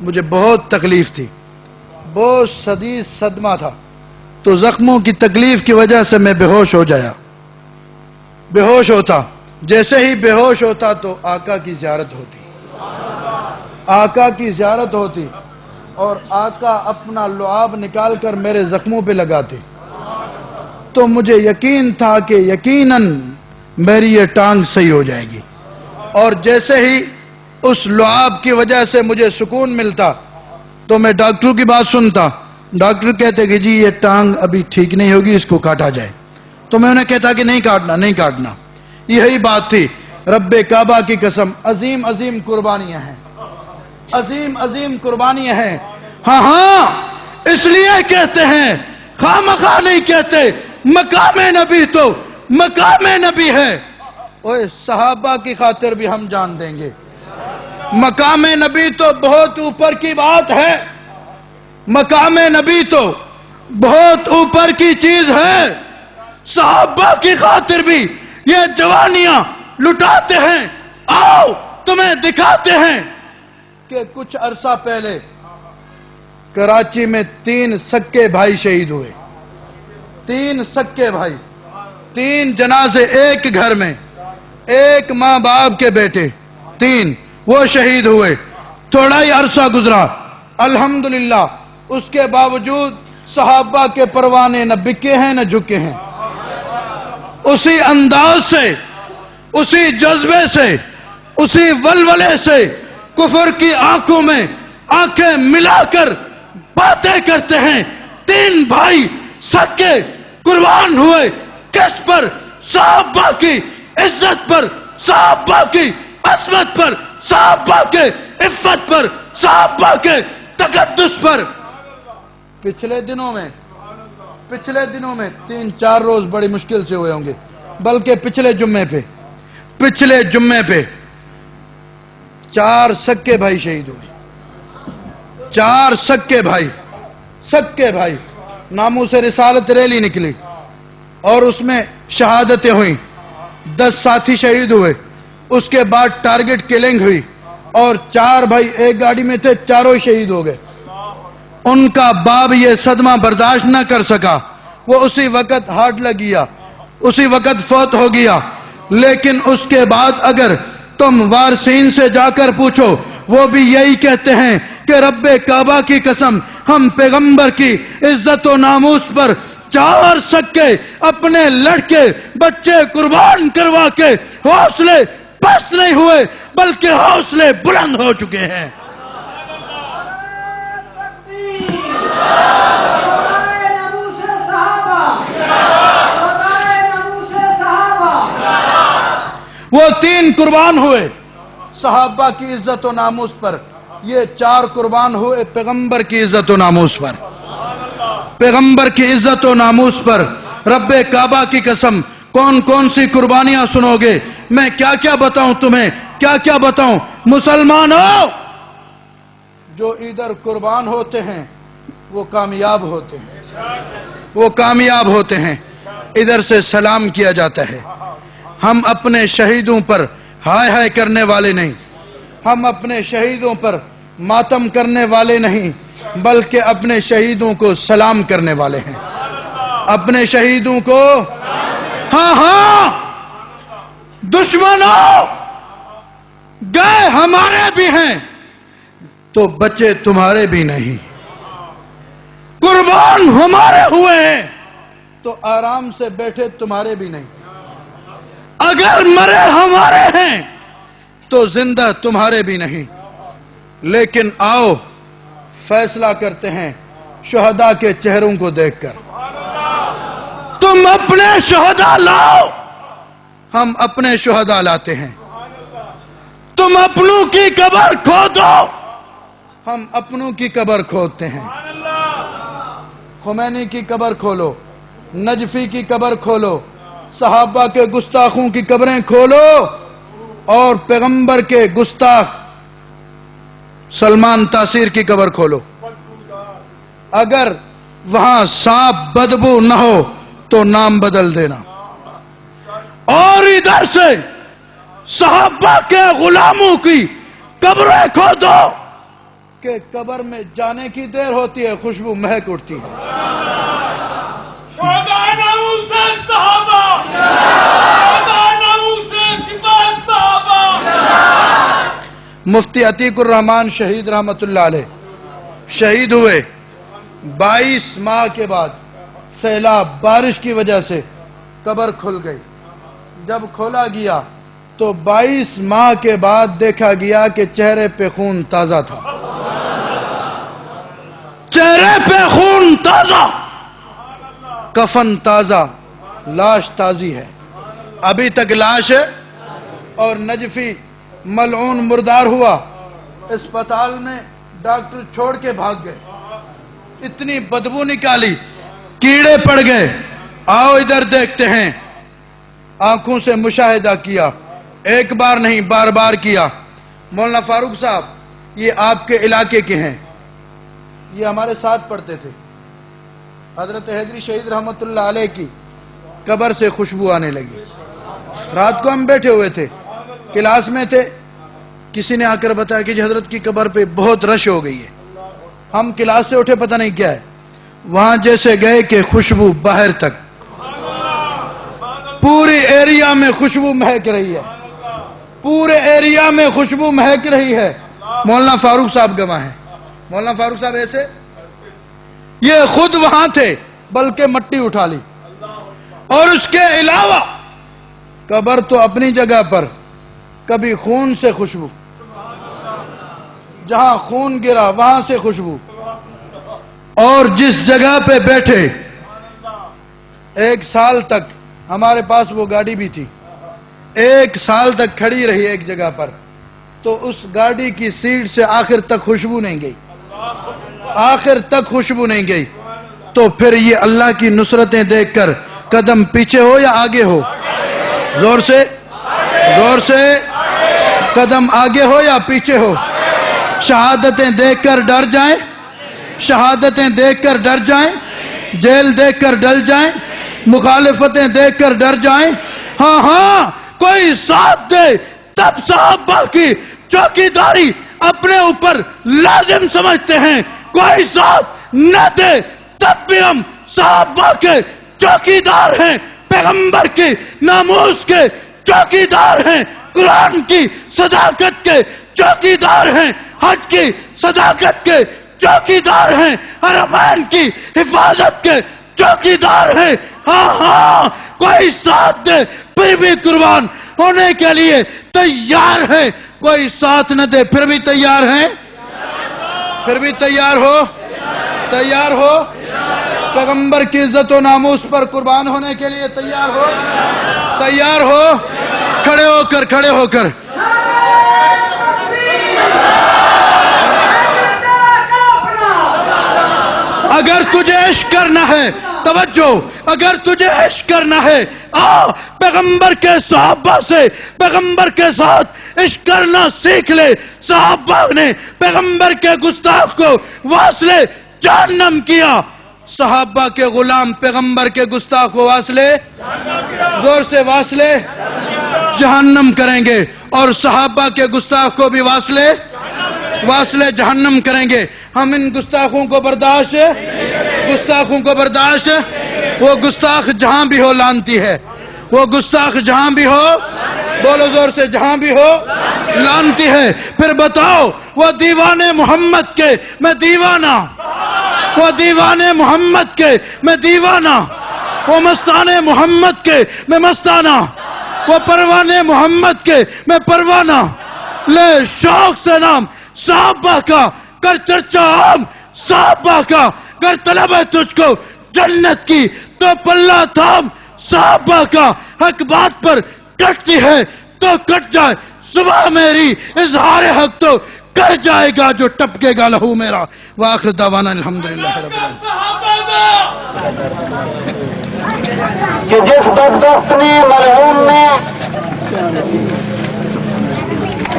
D: مجھے بہت تکلیف تھی، بہت شدید صدمہ تھا، تو زخموں کی تکلیف کی وجہ سے میں بے ہوش ہو جایا، بے ہوش ہوتا، جیسے ہی بے ہوش ہوتا تو آقا کی زیارت ہوتی، آقا کی زیارت ہوتی، اور آقا اپنا لعاب نکال کر میرے زخموں پہ لگاتے، تو مجھے یقین تھا کہ یقیناً میری یہ ٹانگ صحیح ہو جائے گی، اور جیسے ہی اس لعاب کی وجہ سے مجھے سکون ملتا تو میں ڈاکٹر کی بات سنتا، ڈاکٹر کہتے کہ جی یہ ٹانگ ابھی ٹھیک نہیں ہوگی، اس کو کاٹا جائے، تو میں انہیں کہتا کہ نہیں کاٹنا، نہیں کاٹنا۔ یہی بات تھی، رب کعبہ کی قسم، عظیم عظیم قربانیاں ہیں، عظیم عظیم قربانیاں ہیں۔ ہاں ہاں، اس لیے کہتے ہیں، خواہ مخواہ نہیں کہتے، مقام نبی تو مقام نبی ہے۔ اوہ صحابہ کی خاطر بھی ہم جان دیں گے، مقام نبی تو بہت اوپر کی بات ہے، مقام نبی تو بہت اوپر کی چیز ہے۔ صحابہ کی خاطر بھی یہ جوانیاں لٹاتے ہیں۔ آؤ تمہیں دکھاتے ہیں کہ کچھ عرصہ پہلے کراچی میں 3 سکے بھائی شہید ہوئے، 3 سکے بھائی، 3 جنازے ایک گھر میں، ایک ماں باپ کے بیٹے، 3 وہ شہید ہوئے۔ تھوڑا ہی عرصہ گزرا، الحمدللہ اس کے باوجود صحابہ کے پروانے نہ بکے ہیں نہ جھکے ہیں۔ اسی انداز سے، اسی جذبے سے، اسی ولولے سے کفر کی آنکھوں میں آنکھیں ملا کر باتیں کرتے ہیں۔ 3 بھائی سکے قربان ہوئے، کس پر؟ صحابہ کی عزت پر، صحابہ کی عظمت پر، صحابہ کے عفت پر، صحابہ کے تقدس پر۔ پچھلے دنوں میں 3-4 روز بڑی مشکل سے ہوئے ہوں گے، بلکہ پچھلے جمعے پہ 4 سکے بھائی شہید ہوئے، 4 سکے بھائی، ناموس رسالت ریلی نکلی اور اس میں شہادتیں ہوئیں، 10 ساتھی شہید ہوئے، اس کے بعد ٹارگٹ کلنگ ہوئی اور 4 بھائی ایک گاڑی میں تھے، چاروں شہید ہو گئے۔ ان کا باپ یہ صدمہ برداشت نہ کر سکا، وہ اسی وقت ہارٹ لگ گیا، اسی وقت فوت ہو گیا۔ لیکن اس کے بعد اگر تم وارثین سے جا کر پوچھو، وہ بھی یہی کہتے ہیں کہ رب کعبہ کی قسم، ہم پیغمبر کی عزت و ناموس پر 4 سکے اپنے لڑکے بچے قربان کروا کے حوصلے پست نہیں ہوئے بلکہ حوصلے بلند ہو چکے ہیں۔ وہ 3 قربان ہوئے صحابہ کی عزت و ناموس پر، یہ 4 قربان ہوئے پیغمبر کی عزت و ناموس پر، پیغمبر کی عزت و ناموس پر۔ رب کعبہ کی قسم، کون کون سی قربانیاں سنو گے؟ میں کیا کیا بتاؤں تمہیں، کیا کیا بتاؤں؟ مسلمانوں، جو ادھر قربان ہوتے ہیں وہ کامیاب ہوتے ہیں، وہ کامیاب ہوتے ہیں۔ ادھر سے سلام کیا جاتا ہے۔ ہم اپنے شہیدوں پر ہائے ہائے کرنے والے نہیں، ہم اپنے شہیدوں پر ماتم کرنے والے نہیں، بلکہ اپنے شہیدوں کو سلام کرنے والے ہیں، اپنے شہیدوں کو۔ ہاں ہاں، دشمنوں گئے ہمارے بھی ہیں تو بچے تمہارے بھی نہیں، قربان ہمارے ہوئے ہیں تو آرام سے بیٹھے تمہارے بھی نہیں، اگر مرے ہمارے ہیں تو زندہ تمہارے بھی نہیں۔ لیکن آؤ فیصلہ کرتے ہیں شہداء کے چہروں کو دیکھ کر۔ تم اپنے شہداء لاؤ، ہم اپنے شہداء لاتے ہیں۔ تم اپنوں کی قبر کھودو، ہم اپنوں کی قبر کھودتے ہیں۔ خمینی کی قبر کھولو، نجفی کی قبر کھولو، صحابہ کے گستاخوں کی قبریں کھولو، اور پیغمبر کے گستاخ سلمان تاثیر کی قبر کھولو۔ اگر وہاں صاف بدبو نہ ہو تو نام بدل دینا، اور ادھر سے صحابہ کے غلاموں کی قبریں کھودو، کہ قبر میں جانے کی دیر ہوتی ہے خوشبو مہک اٹھتی ہے.
F: شہدائے ناموس صحابہ، شہدائے ناموس کفایت صحابہ.
D: مفتی عتیق الرحمان شہید رحمت اللہ علیہ شہید ہوئے 22 ماہ کے بعد سیلاب بارش کی وجہ سے قبر کھل گئی. جب کھولا گیا تو 22 ماہ کے بعد دیکھا گیا کہ چہرے پہ خون تازہ تھا. چہرے پہ خون تازہ، کفن تازہ، لاش تازی ہے. ابھی تک لاش ہے. اور نجفی ملعون مردار ہوا، اسپتال میں ڈاکٹر چھوڑ کے بھاگ گئے. اتنی بدبو نکالی، کیڑے پڑ گئے. آؤ ادھر دیکھتے ہیں. آنکھوں سے مشاہدہ کیا، ایک بار نہیں بار بار کیا. مولانا فاروق صاحب یہ آپ کے علاقے کے ہیں، یہ ہمارے ساتھ پڑھتے تھے. حضرت حیدری شہید رحمت اللہ علیہ کی قبر سے خوشبو آنے لگی. رات کو ہم بیٹھے ہوئے تھے، کلاس میں تھے، کسی نے آ کر بتایا کہ جی حضرت کی قبر پہ بہت رش ہو گئی ہے. ہم کلاس سے اٹھے، پتہ نہیں کیا ہے. وہاں جیسے گئے کہ خوشبو باہر تک، پورے ایریا میں خوشبو مہک رہی ہے، پورے ایریا میں خوشبو مہک رہی ہے. مولانا فاروق صاحب گواہ ہیں. مولانا فاروق صاحب ایسے یہ خود وہاں تھے بلکہ مٹی اٹھا لی. اور اس کے علاوہ قبر تو اپنی جگہ پر، کبھی خون سے خوشبو، جہاں خون گرا وہاں سے خوشبو. اور جس جگہ پہ بیٹھے 1 سال تک، ہمارے پاس وہ گاڑی بھی تھی، 1 سال تک کھڑی رہی ایک جگہ پر، تو اس گاڑی کی سیٹ سے آخر تک خوشبو نہیں گئی، آخر تک خوشبو نہیں گئی. تو پھر یہ اللہ کی نصرتیں دیکھ کر قدم پیچھے ہو یا آگے ہو؟ زور سے، زور سے. قدم آگے ہو یا پیچھے ہو؟ شہادتیں دیکھ کر ڈر جائیں، شہادتیں دیکھ کر ڈر جائیں، جیل دیکھ کر ڈر جائیں، مخالفتیں دیکھ کر ڈر جائیں. ہاں ہاں کوئی ساتھ دے تب صحابہ کی چوکیداری اپنے اوپر لازم سمجھتے ہیں. کوئی ساتھ نہ دے تب بھی ہم صحابہ کے چوکیدار ہیں، پیغمبر کی ناموس کے چوکیدار ہیں، قرآن کی صداقت کے چوکیدار ہیں، حج کی صداقت کے چوکیدار ہیں، حرمین کی حفاظت کے چوکیدار ہیں. ہاں ہاں کوئی ساتھ دے پھر بھی قربان ہونے کے لیے تیار ہے، کوئی ساتھ نہ دے پھر بھی تیار ہیں، پھر بھی تیار ہو، تیار ہو. پیغمبر کی عزت و ناموس پر قربان ہونے کے لیے تیار ہو، تیار ہو. کھڑے ہو کر، کھڑے ہو کر. اگر تجھے عشق کرنا ہے، توجہ، اگر تجھے عشق کرنا ہے، آ پیغمبر کے صحابہ سے پیغمبر کے ساتھ عشق کرنا سیکھ لے. صحابہ نے پیغمبر کے گستاخ کو واصلے جہنم کیا، صحابہ کے غلام پیغمبر کے گستاخ کو واصلے، زور سے واصلے جہنم کریں گے. اور صحابہ کے گستاخ کو بھی واصلے جہنم کریں گے. ہم ان گستاخوں کو برداشت، گستاخوں کو برداشت. وہ گستاخ جہاں بھی ہو لانتی ہے، وہ گستاخ جہاں بھی ہو، بولو زور سے، جہاں بھی ہو لانتی ہے. پھر بتاؤ وہ دیوانے محمد کے میں دیوانہ، وہ دیوانے محمد کے میں دیوانہ، وہ مستانے محمد کے میں مستانہ، وہ پروانے محمد کے میں پروانہ. لے شوق سے نام صحابہ کا، کر چرچا عام صحابہ کا. گر طلب ہے تجھ کو جنت کی تو پلہ تھام صحابہ کا. حق بات پر کٹتی ہے تو کٹ جائے صبح میری، اظہار حق تو کر جائے گا جو ٹپکے گا لہو میرا. وآخر دعوانا الحمدللہ رب العالمین.
G: کہ جس بدبخت نے مرحوم نے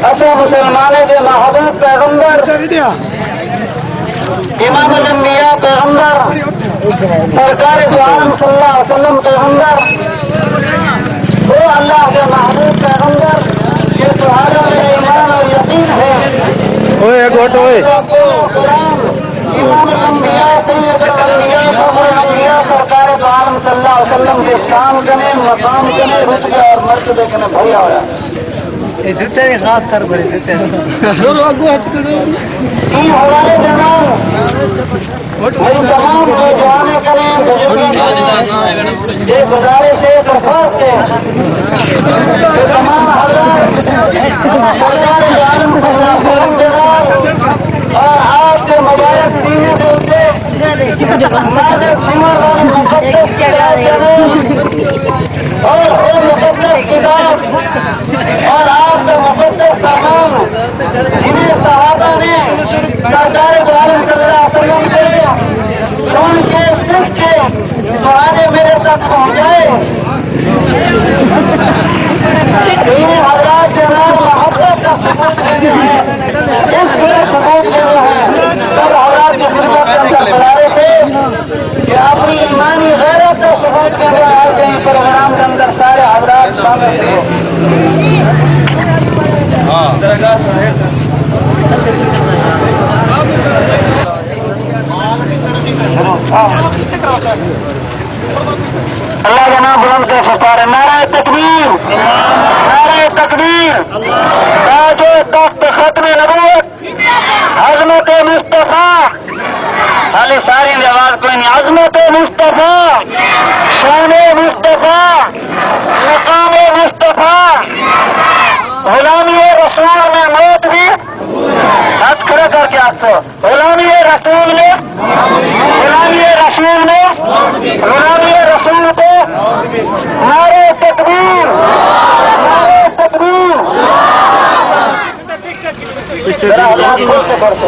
G: اسے مسلمانے کے محبوب پیغمبر امام الانبیاء پیغمبر سرکار دو عالم صلی اللہ علیہ وسلم پیغمبر، وہ اللہ کے محبوب پیغمبر، یہ تو عالم میں ایمان اور یقین ہے سرکار دو عالم صلی اللہ علیہ وسلم کے شان کنے مقام کنے رتبے اور مرتبے کنے بھیا ہوا
B: جوتے خاص کر بڑے جوتے
G: ہمارے جناب میری تمام نوجوان کریں یہ گزارش ہے درخواست ہے کہ تمام حضرات سرکار دو عالم صلی اللہ علیہ وسلم جناب اور آپ کے مبارک سینے کے اوپر ہمارے سیمار مقدس کتاب اور وہ مقدس کتاب اور آپ کے مقدس تمام جنہیں صحابہ نے سرکار دو عالم صلی اللہ علیہ وسلم کے سن کے سیکھ کے دعانے میرے تک پہنچائے تین حضرات جناب محبت کا ثبوت دیتے ہیں اس کے ثبوت دیتے ہیں سب حضرات کی خدمت کے اندر گزارش ہے کہ اپنی ایمانی غیرت کا ثبوت دیتے ہیں آج کے پروگرام کے اندر سارے حضرات شامل اللہ کے نام بلند سے فکار نعرہ تکبیر نعرہ تکبیر تاج و تخت ختم نبوت عظمت مصطفیٰ خالی ساری کی آواز کوئی نہیں عظمت مصطفیٰ شان مصطفیٰ مقام مصطفیٰ غلامی رسول میں موت بھی ہاتھ کھڑے کر کے آپ کو غلامی رسول میں غلامی رسول میں غلامی رسول کو نعرہ تکبیر نعرہ تکبیر ذرا حضرات کھول کے پڑھتے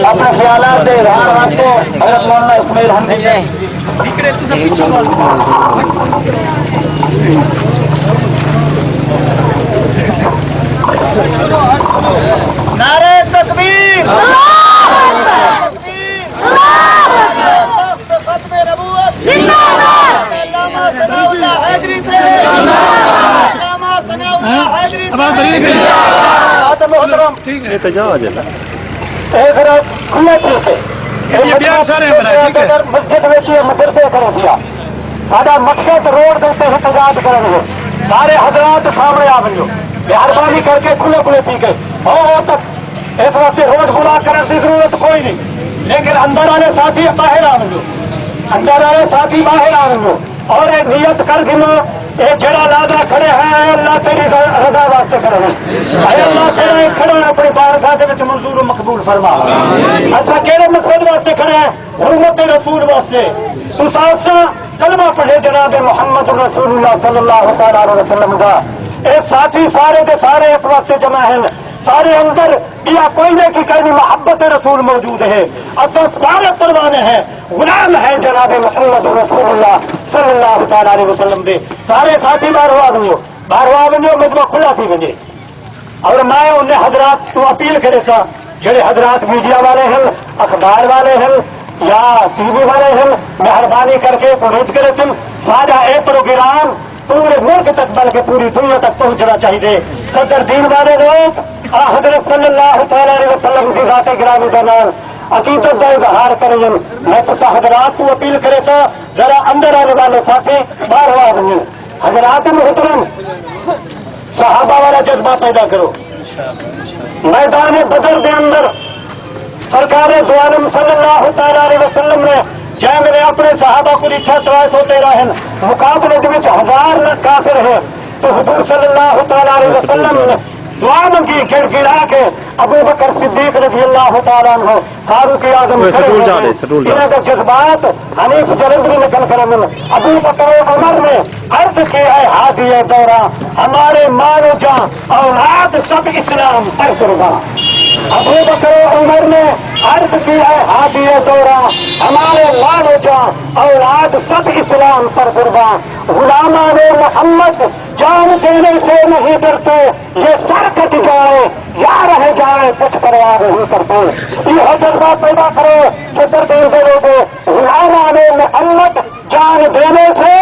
G: اپنے خیالات سے اظہار واسطے حضرت مولانا اسماعیل حمدی نعرہ تکبیر ختم نبوت علامہ ثناء اللہ حیدری سے علامہ ثناء اللہ حیدری مسجد ویچیے مدرسے کر دیا سارا مقصد روڈ دیتے احتجاج کریں سارے حضرات سامنے آ بنو مہربانی کر کے کھلے کھلے پی گئے اور تک اس واسطے روڈ گلا کرنے کی ضرورت کوئی نہیں لیکن اندر والے ساتھی باہر آ بنو اندر والے ساتھی باہر آ بنو اور ایک نیت کر گنو ایک جڑا لادا کھڑے ہیں اللہ تیری رضا واسطے کھڑے ہیں اے اللہ تیرا ایک کھڑے ہیں اپنی بارگاہ دے وچ منظور و مقبول فرما ایسا کہڑے مقصد واسطے کھڑے ہیں حرمت رسول واسطے تو صاحب سا کلمہ پڑھے جناب محمد رسول اللہ صلی اللہ تعالی علیہ وسلم کا ایک ساتھی سارے دے سارے اس واسطے جمع ہیں سارے اندر یا کوئی نہیں کی کہیں محبت رسول موجود ہے اصل سارے پروانے ہیں غلام ہے جناب محمد رسول اللہ صلی اللہ تعالی علیہ وسلم دے سارے ساتھی باہر آ ونجو مجمع کھلا تھی ونجے اور میں انہیں حضرات تو اپیل کرے سا جڑے حضرات میڈیا والے ہیں اخبار والے ہیں یا ٹی وی والے ہیں مہربانی کر کے پروچ کرے سن سارا اے پروگرام پورے ملک تک بلکہ پوری دنیا تک پہنچنا چاہیے صدر دین والے لوگ حضرت صلی اللہ تعالی علیہ وسلم کی ذات گرامی کا نام عقیدت کا اظہار کریں میں تو حضرات کو اپیل کرے تھا ذرا اندر آنے والے ساتھی باہر آ گئے حضرات محترم صحابہ والا جذبہ پیدا کرو میدان بدر کے اندر سرکار دو عالم صلی اللہ تعالی علیہ وسلم نے جنگ نے اپنے صحابہ کو لکھا 313 مقابلے کے 1000 کافر ہیں تو حضور صلی اللہ تعالی علیہ وسلم نے دعا منگی گڑ گڑا کے ابو بکر صدیق رضی اللہ تعالیٰ عنہ فاروق اعظم انہوں کے جذبات حنیف جلندری نکل کر ابو بکر عمر نے عرض کیا ہے ہادی دورہ ہمارے مال و جان اولاد سب اسلام پر قربان ابو بکر عمر نے عرض کیا ہے ہادی دورہ ہمارے مال و جان اولاد سب اسلام پر قربان غلامان محمد جان دینے سے نہیں ڈرتے یہ سر کٹ جائے یا رہ جائے کچھ پرواہ نہیں کرتے. یہ جذبہ پیدا کرو کہ تربیت دے لوگوں غلامان محمد جان دینے سے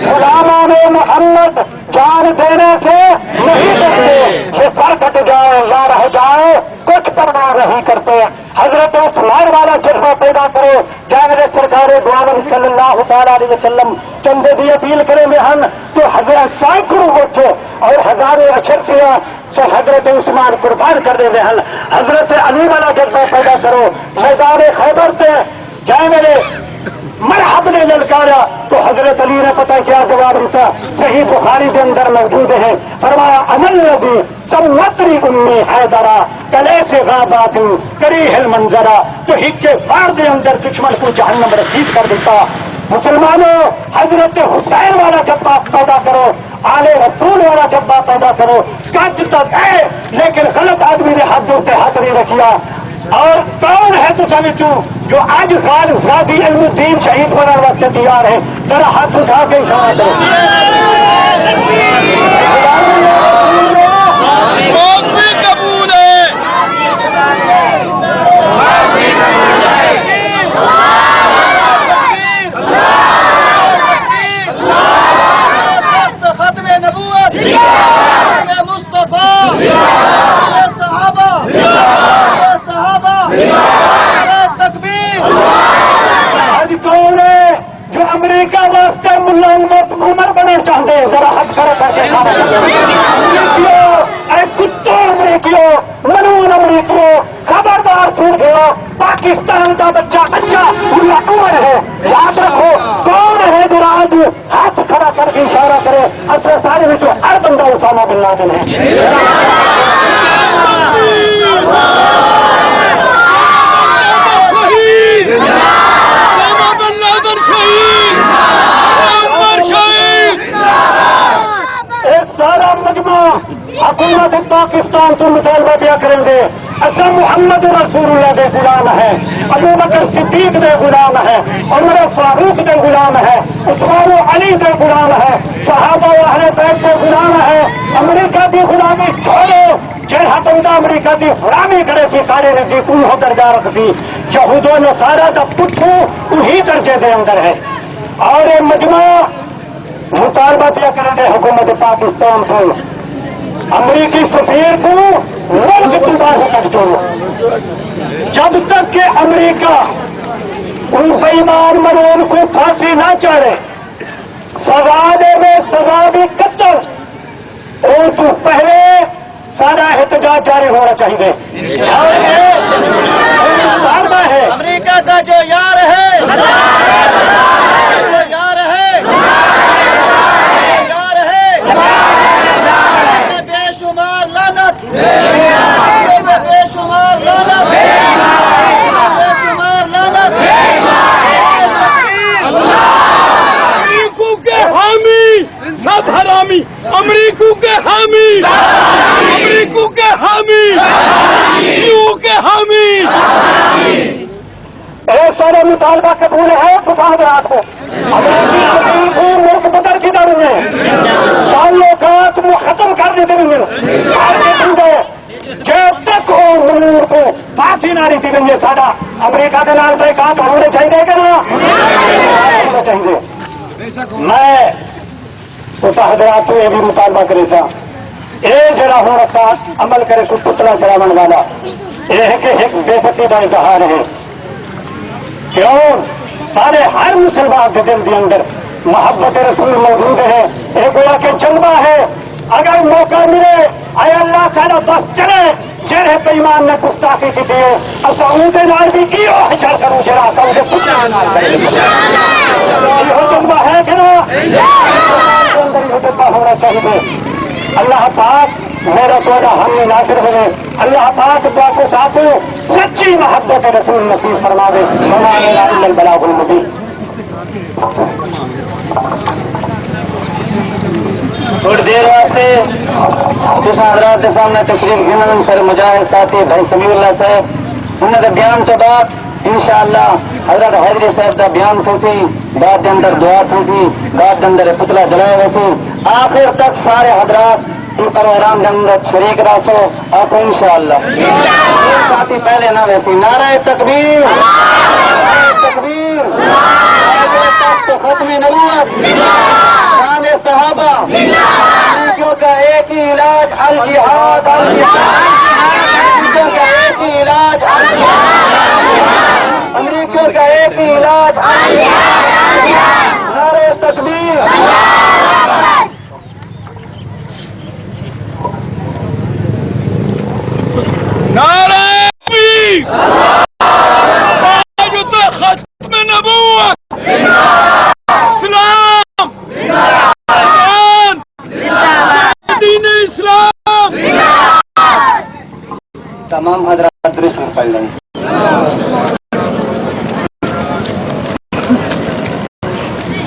G: غلامان محمد جان دینے سے نہیں کرتے کہ سر کٹ جائے یا رہ جائے کچھ پرواہ نہیں کرتے. حضرت عثمان والا جذبہ پیدا کرو. جانب سرکار دو عالم صلی اللہ تعالی علیہ وسلم چندے دی اپیل کرے میں ہم تو حضرت سینکڑوں بچے اور ہزاروں اچھرتیاں سے حضرت عثمان قربان کر دے ہیں. حضرت علی والا جذبہ پیدا کرو. میدان خیبر سے جائے میرے مرحب نے للکارا تو حضرت علی نے پتہ کیا جواب دیتا. صحیح بخاری کے اندر موجود ہے. فرمایا عمل نبی سمتری امی حیدرا کلے سے غابات کری ہل منظرا تو ہک کے فار دے اندر دشمن کو جہنم رسید کر دیتا. مسلمانوں حضرت حسین والا جذبہ پیدا کرو. آل رسول والا جذبہ پیدا کرو. کچھ تک ہے لیکن غلط آدمی نے ہاتھ جوڑتے ہاتھ نہیں رکھیا. اور کون ہے تو سمجھو جو آج خان غازی علم الدین شہید ہونے واسطے تیار ہے؟ ذرا ہاتھ اٹھا کے اشارہ کرو.
F: موت بھی قبول ہے. ختم نبوت مصطفیٰ صحابہ تکبیر.
G: آج کون ہے جو امریکہ واسطے ملا عمر بننا چاہتے ہیں؟ ذرا ہاتھ کھڑا کر کے اے کتوں امریکیوں منون امریکیوں خبردار سن گیا. پاکستان کا بچہ ملا عمر ہے. یاد رکھو کون ہے جو آج ہاتھ کھڑا کر کے اشارہ کرے. اصل سارے میں جو ہر بندہ اسامہ بن لادن ہے. ایک سارا مجموعہ حکومت پاکستان سے مطالبہ کیا کریں گے. اصل محمد رسول اللہ کے غلام ہے. ابو بکر صدیق کے غلام ہے. عمر فاروق کے غلام ہے. عثمان علی کے غلام ہے. صحابہ و اہل بیت کے غلام ہے. امریکہ کی غلامی چھوڑو. جہاں بندہ امریکہ کی غلامی کرے سی سارے نے دی کوئی ہو درجہ رکھتی. یہود و نصارہ کا پٹھو وہی درجے کے اندر ہے. اور یہ مجموعہ مطالبہ کیا کریں گے حکومت پاکستان سے امریکی سفیر کو ملک دوبارہ تک چھوڑو. جب تک کہ امریکہ ان بےمان مرون کو پھانسی نہ چڑھے سزا دے میں سزا بھی قتل اور تو پہلے سارا احتجاج جاری ہونا چاہیے. ہے
F: امریکہ کا جو یار ہے یار ہے یار ہے بے شمار لعنت بے شمار لعنت بے شمار لعنت. امریکوں کے حامی سب حرامی. امریکوں کے حامی امریکوں کے حامی شیعوں کے حامی.
G: سارے مطالبہ قبول ہے. مسافرات کو ملک بدر کی دار میں تعلقات ختم کر دیتے ہیں. جب تک ہو منور کو پھانسی نہ رہتی بن ساڈا امریکہ کے نام پہ کام ہونے چاہیے کہ نہ ہونا چاہیے. میں حضرات کو یہ بھی مطالبہ کرے تھا یہ جڑا ہو رکھا عمل کرے سو پتلا چڑھاون والا یہ ہے کہ ایک بے پتی کا اظہار ہے. کیوں سارے ہر مسلمان کے دل کے اندر محبت رسول موجود ہے. ایک گویا کہ جذبہ ہے. اگر موقع ملے اے اللہ سارا بس چلے جڑے پیمان نے گستاخی کی ہے اصا اندر بھی یہ حشر کروں جڑا کہ جذبہ ہے کہ نا جذبہ ہونا چاہیے. اللہ پاک میرا تھوڑا ہم ناصر ہوئے. اللہ پاک کو ساتھ سچی محبت رسول نصیب فرما دے. ہمارے البلاغ المبین. تھوڑی دیر واسطے کچھ حضرات کے سامنے تشریف گھن سر مجاہد ساتھی بھائی سمیع اللہ صاحب انہوں نے بیان تو بعد انشاءاللہ حضرت حیدری صاحب کا بیان تھی سی بعد کے اندر دعا تھی سی بعد کے اندر پتلا جلائے ویسی آخر تک سارے حضرات پروگرام کے اندر شریک رہو آپ انشاءاللہ ساتھی پہلے نہ ویسی نعرہ تکبیر نعرہ تکبیر ختم نبوت شان صحابہ امریکیوں کا ایک ہی علاج الجہاد امریکیوں کا ایک ہی علاج امریکیوں کا ایک ہی علاج نعرہ تکبیر
F: نعرہ ختم نبوت اسلام قرآن دین اسلام
G: تمام حضرات درود پڑھ لیں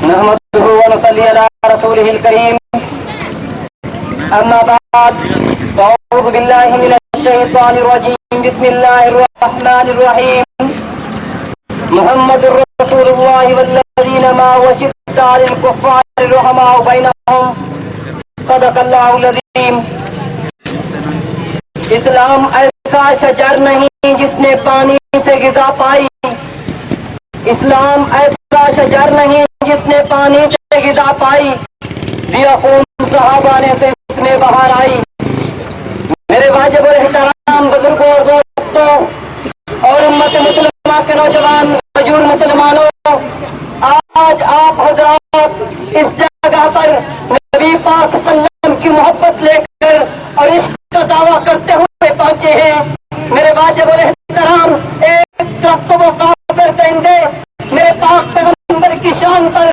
G: نحمده ونصلي على رسوله الكريم أما بعد فأعوذ بالله من الشيطان الرجيم بسم الله الرحمن الرحيم محمد رسول الله والذين معه أشداء على الكفار رحماء بينهم صدق الله العظيم اسلام ایسا شجر نہیں جس نے پانی سے غذا پائی اسلام ایسا شجر نہیں جس نے پانی سے غذا پائی دیا خون صحابہ نے تو اس میں بہار آئی میرے واجب الاحترام بزرگوں اور دوستوں اور امت مسلمہ کے نوجوان حضور مسلمانوں آج آپ حضرات اس جگہ پر نبی پاک صلی اللہ علیہ وسلم کی محبت لے کر اور عشق کا دعویٰ کرتے ہوئے پہنچے ہیں میرے واجب الاحترام ایک طرف تو وہ کافر درندے میرے پاک پیغمبر کی شان پر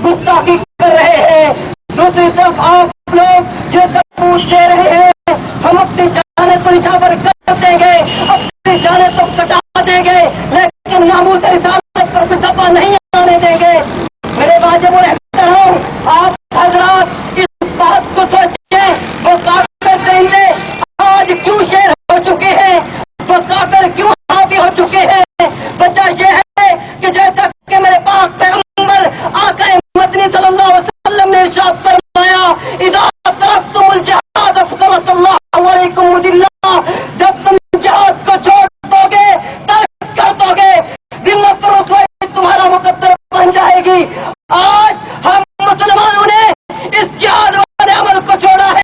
G: گستاخی کر رہے ہیں دوسری طرف آپ لوگ یہ ثبوت دے رہے ہیں ہم اپنی جانیں تو نچھاور کر دیں گے اپنی جانیں تو کٹا دیں گے لیکن ناموس رسالت پر کوئی دفع نہیں آنے دیں گے میرے واجب الاحترام آپ حضرات اس بات کو سوچیں وہ کافر درندے آج کیوں شیر ہو چکے ہیں وہ کافر کیوں حاوی ہو چکے ہیں وجہ یہ ہے کہ جیسا کہ میرے پاک پیغمبر آقا مدنی صلی اللہ علیہ وسلم نے ارشاد فرمایا اذا ترکتم الجہاد فصلت اللہ علیکم مدلہ جب تم جہاد کو چھوڑ دو گے ترک کر دو گے ذلت و رسوائی تمہارا مقدر بن جائے گی آج ہم مسلمانوں نے اس جہاد والے عمل کو چھوڑا ہے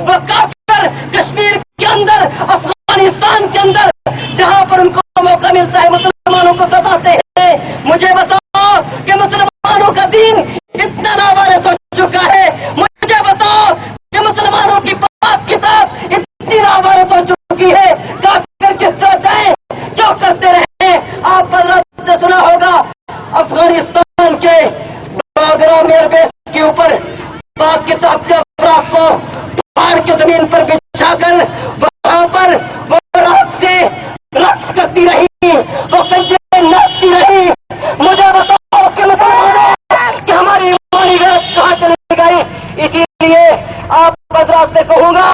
G: وہ کافر کشمیر کے اندر افغانستان کے اندر جہاں پر ان کو موقع ملتا ہے مسلمانوں کو ستاتے ہیں مجھے بتاؤ کہ مسلمانوں کا دین اتنا ناوارث ہو چکا ہے مجھے بتاؤ کہ مسلمانوں کی پاک کتاب اتنی ناوارث ہو چکی ہے کافر جس طرح چاہیں جو کرتے رہے آپ حضرات نے سنا ہوگا افغانستان کے پروگرام ایئر بیس کے اوپر پاک کتاب کے افراد کو پہاڑ کی زمین پر بچھا کر وہاں پر وہ رقص کرتی رہی وہ کنجریں ناچتی رہی مجھے بتاؤ کہ مسلمانوں کہ ہماری ایمانی غیرت کہاں چلی گئی اسی لیے آپ حضرات سے کہوں گا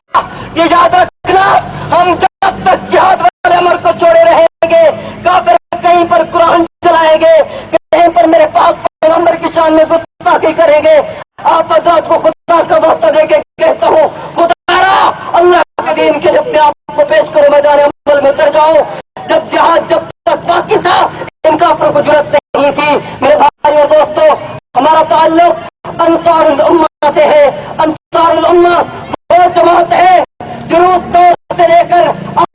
G: کہ یاد رکھنا ہم جب تک جہاد والے عمل کو چھوڑے رہیں گے کافر کہیں پر قرآن چلائیں گے کہیں پر میرے پاک پیغمبر کی شان میں گستاخی کریں گے آپ حضرات کو خدا کا واسطہ دے کے کہتا ہوں خدا را اللہ کے دین کے اپنے آپ کو پیش کرو میدان عمل میں اتر جاؤ جب جہاد جب تک باقی تھا ان کافروں کو جرأت نہیں تھی میرے بھائیوں دوستوں ہمارا تعلق انصار الامہ سے ہے انصار الامہ وہ جماعت ہے جو روس دور سے لے کر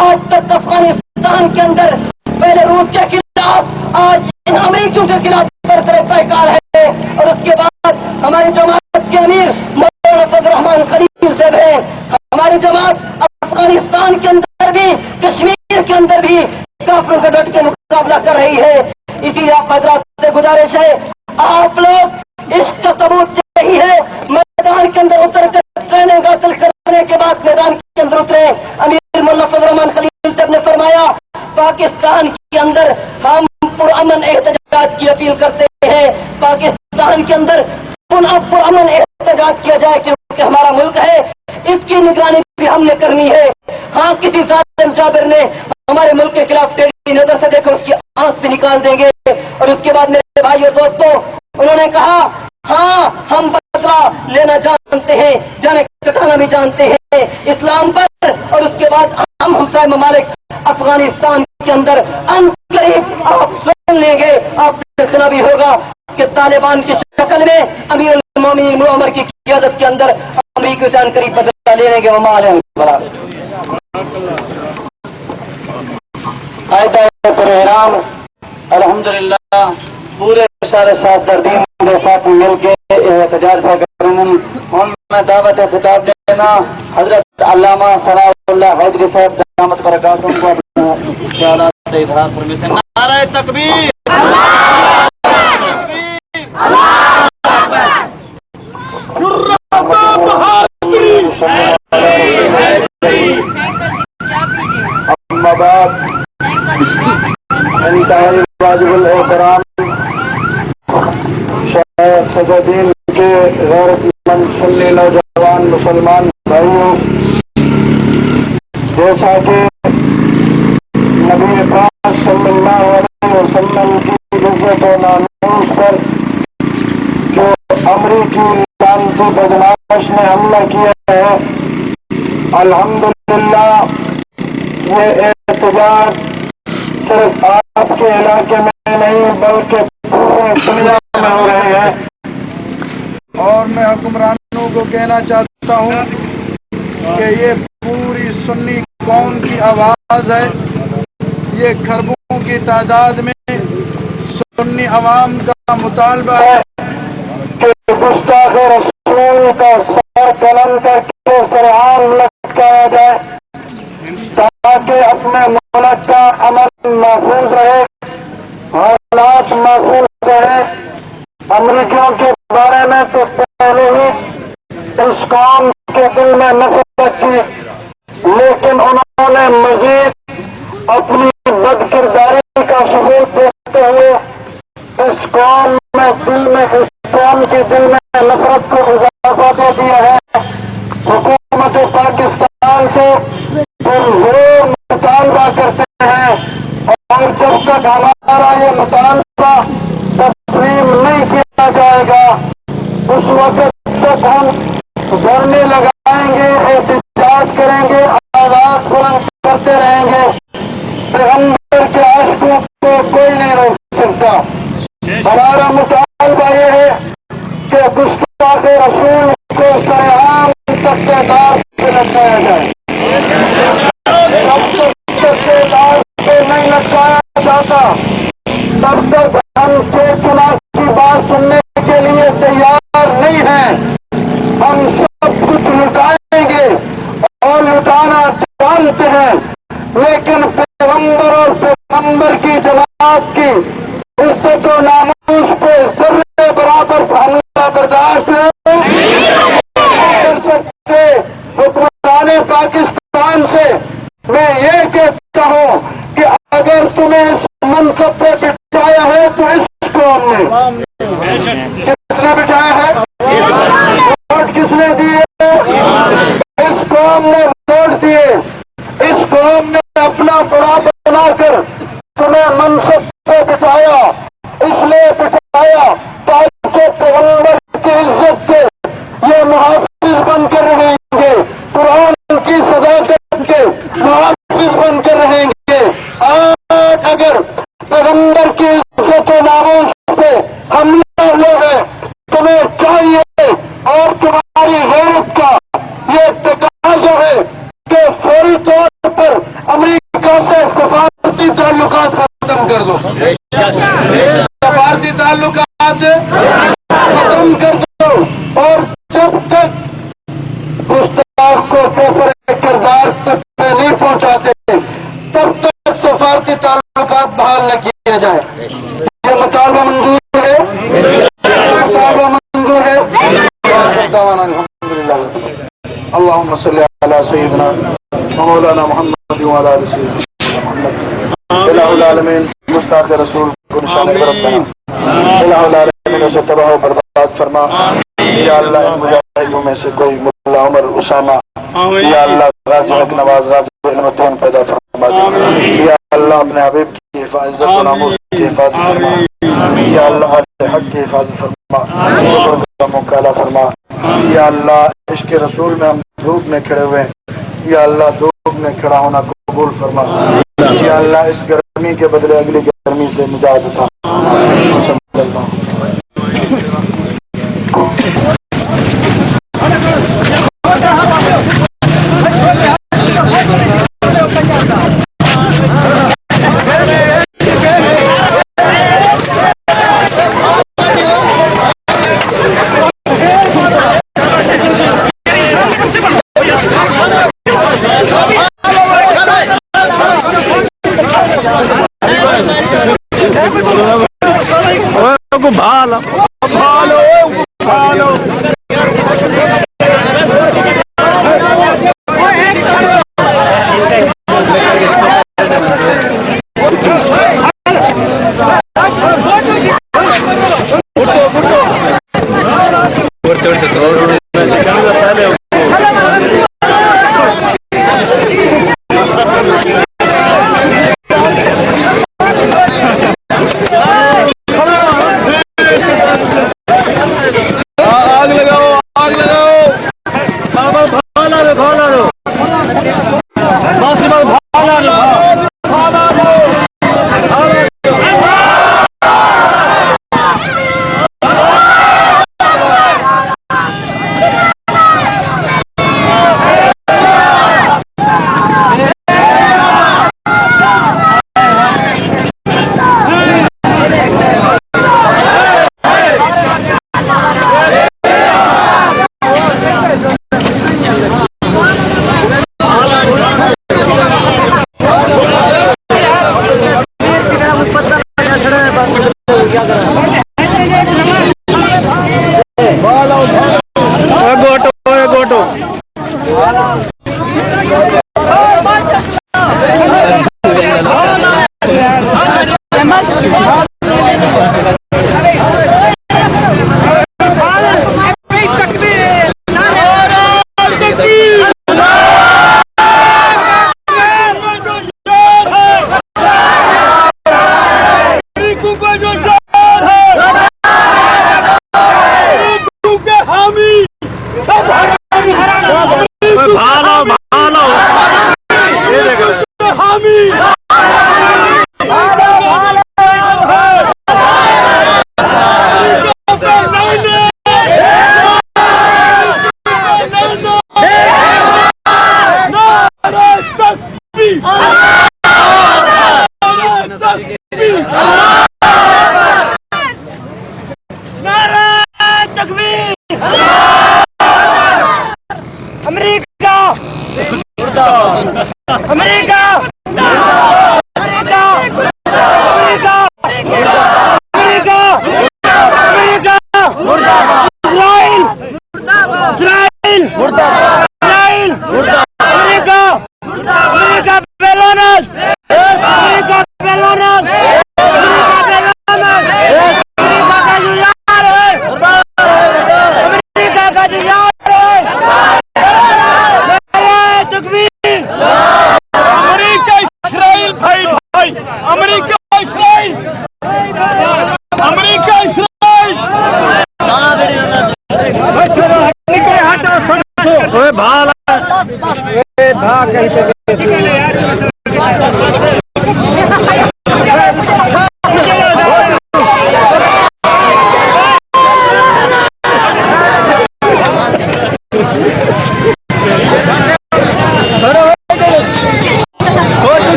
G: آج تک افغانستان کے اندر پہلے روس کے خلاف آج ان امریکیوں کے خلاف برسر پیکار ہے اور اس کے بعد ہماری جماعت کے امیر مولانا فضل الرحمان خلیل صاحب ہے ہماری جماعت افغانستان کے اندر بھی کشمیر کے اندر بھی کافروں کے ڈٹ کے مقابلہ کر رہی ہے اسی آپ حضرات سے گزارش ہے آپ لوگ عشق کا ثبوت یہی ہے میدان کے اندر اتر کر ٹریننگ حاصل کرنے کے بعد میدان کے اندر اترے امیر مولانا فضل الرحمان خلیل صاحب نے فرمایا پاکستان کے اندر ہم پرامن احتجاج کی اپیل کرتے ہیں پاکستان کے اندر پرامن احتجاج کیا جائے کیونکہ ہمارا ملک ہے اس کی نگرانی بھی ہم نے کرنی ہے ہاں کسی ظالم جابر نے ہمارے ملک کے خلاف ٹیڑھی نظر سے دیکھو اس کی آنکھ بھی نکال دیں گے اور اس کے بعد میرے بھائیوں دوستوں انہوں نے کہا ہاں ہم بدلہ لینا جانتے ہیں جانے
H: کٹانا بھی جانتے ہیں اسلام پر، اور اس کے بعد ہم ہمسائے ممالک افغانستان کے اندر قریب آپ سن لیں گے، آپ نے سنا بھی ہوگا کہ طالبان کی شکل میں امیر المومنین عمر کی قیادت کے اندر امریکی سے قریب بدلہ لے لیں گے. پروگرام الحمدللہ پورے سارے ساتھ دردین کے ساتھ مل کے احتجاج میں دعوت خطاب دینا حضرت علامہ ثناء اللہ حیدری صاحب دامت برکاتہم کو اپنا خیالات اظہار فرمیتے ہیں. نعرہ تکبیر، اما بعد انتہائی واجب الاحترام شیخ صدرالدین کے غیرت مند سنی نوجوان مسلمان بھائیوں، جیسا کہ نبی پاک صلی اللہ علیہ وسلم کی عزت و ناموس پر جو امریکی لعنتی بدماش نے حملہ کیا ہے، الحمدللہ یہ احتجاج صرف آپ کے علاقے میں نہیں بلکہ پورے دنیا میں ہو رہے ہیں.
C: اور میں حکمرانوں کو کہنا چاہتا ہوں کہ یہ پوری سنی قوم کی آواز ہے. یہ کھربوں کی تعداد میں سنی عوام کا مطالبہ ہے
G: کہ گستاخ رسول کا سر قلم کر کے سرعام لٹکایا جائے تاکہ اپنے ملک کا امن محفوظ رہے، حالات محفوظ رہے. امریکیوں کے بارے میں تو پہلے ہی اس قوم کے دل میں نفرت تھی، لیکن انہوں نے مزید اپنی بد کرداری کا ثبوت دیتے ہوئے اس قوم کے دل میں نفرت کو اضافہ دے دیا ہے. حکومت پاکستان سے پرزور مطالبہ کرتے ہیں، اور جب تک ہمارا یہ مطالبہ تسلیم نہیں کیا جائے گا اس وقت تک ہم دھرنے لگائیں گے، احتجاج کریں گے، آواز بلند کرتے رہیں گے. پیغمبر کے عاشقوں کو کوئی نہیں روک سکتا. ہمارا مطالبہ یہ ہے کہ گستاخ رسول کو سرعام تختہ دار سے لٹکایا جائے. جب تک تختہ دار سے نہیں لٹکایا جاتا تب تک ہم چناؤ کی بات سننے کے لیے تیار نہیں ہیں. ہم سب کچھ لٹائیں گے اور لٹانا جانتے ہیں، لیکن پیغمبر اور پیغمبر کی جماعت کی عزت و ناموس پہ ذرے برابر حملہ برداشت نہیں کر سکتے. حکمران پاکستان سے میں یہ کہتا ہوں کہ اگر تمہیں اس منصب پہ بٹھایا ہے تو اس قوم نے کس نے بٹھایا ہے؟ ووٹ کس نے دیے؟ اس قوم نے ووٹ دیے. اس قوم نے اپنا بڑا بنا کر تمہیں منصب پہ بٹھایا، اس لیے بٹھایا تاکہ پیغمبر کی عزت کے یہ محافظ بن کر رہیں گے، قرآن کی صداقت کے محافظ بن کر رہیں گے. آج اگر پیغمبر کی عزت و ناموس پہ حملہ ہوا ہے، تمہیں چاہیے اور تمہاری غیرت کا یہ تقاضا ہے کہ فوری طور پر امریکہ سے سفارتی تعلقات ختم کر دو. سفارتی تعلقات ختم کر دو، اور جب تک گستاخ کو کفر کردار تک پہ نہیں پہنچاتے تب تک سفارتی تعلقات بحال نہ کیے جائیں. یہ مطالبہ منظور ہے؟ مطالبہ منظور ہے؟ اللهم صل على سيدنا ومولانا محمد وعلى آل سيدنا محمد. الہ العالمین گستاخ رسول کو نشان عبرت بنا. الہ العالمین اسے تباہ و برباد فرما. یا اللہ ان مجاہدوں میں سے کوئی ملا عمر اسامہ، یا اللہ غازی حق نواز غازی علم الدین پیدا فرما دے. یا اللہ اپنے حبیب کی حفاظت و ناموس کی حفاظت فرما. یا اللہ حق کی حفاظت فرما، مکالا فرما. یا اللہ
D: عشق رسول میں ہم دھوپ میں کھڑے ہوئے ہیں، یا اللہ دھوپ میں کھڑا ہونا قبول فرما، یا اللہ اس گرمی کے بدلے اگلی گرمی سے نجات عطا فرما۔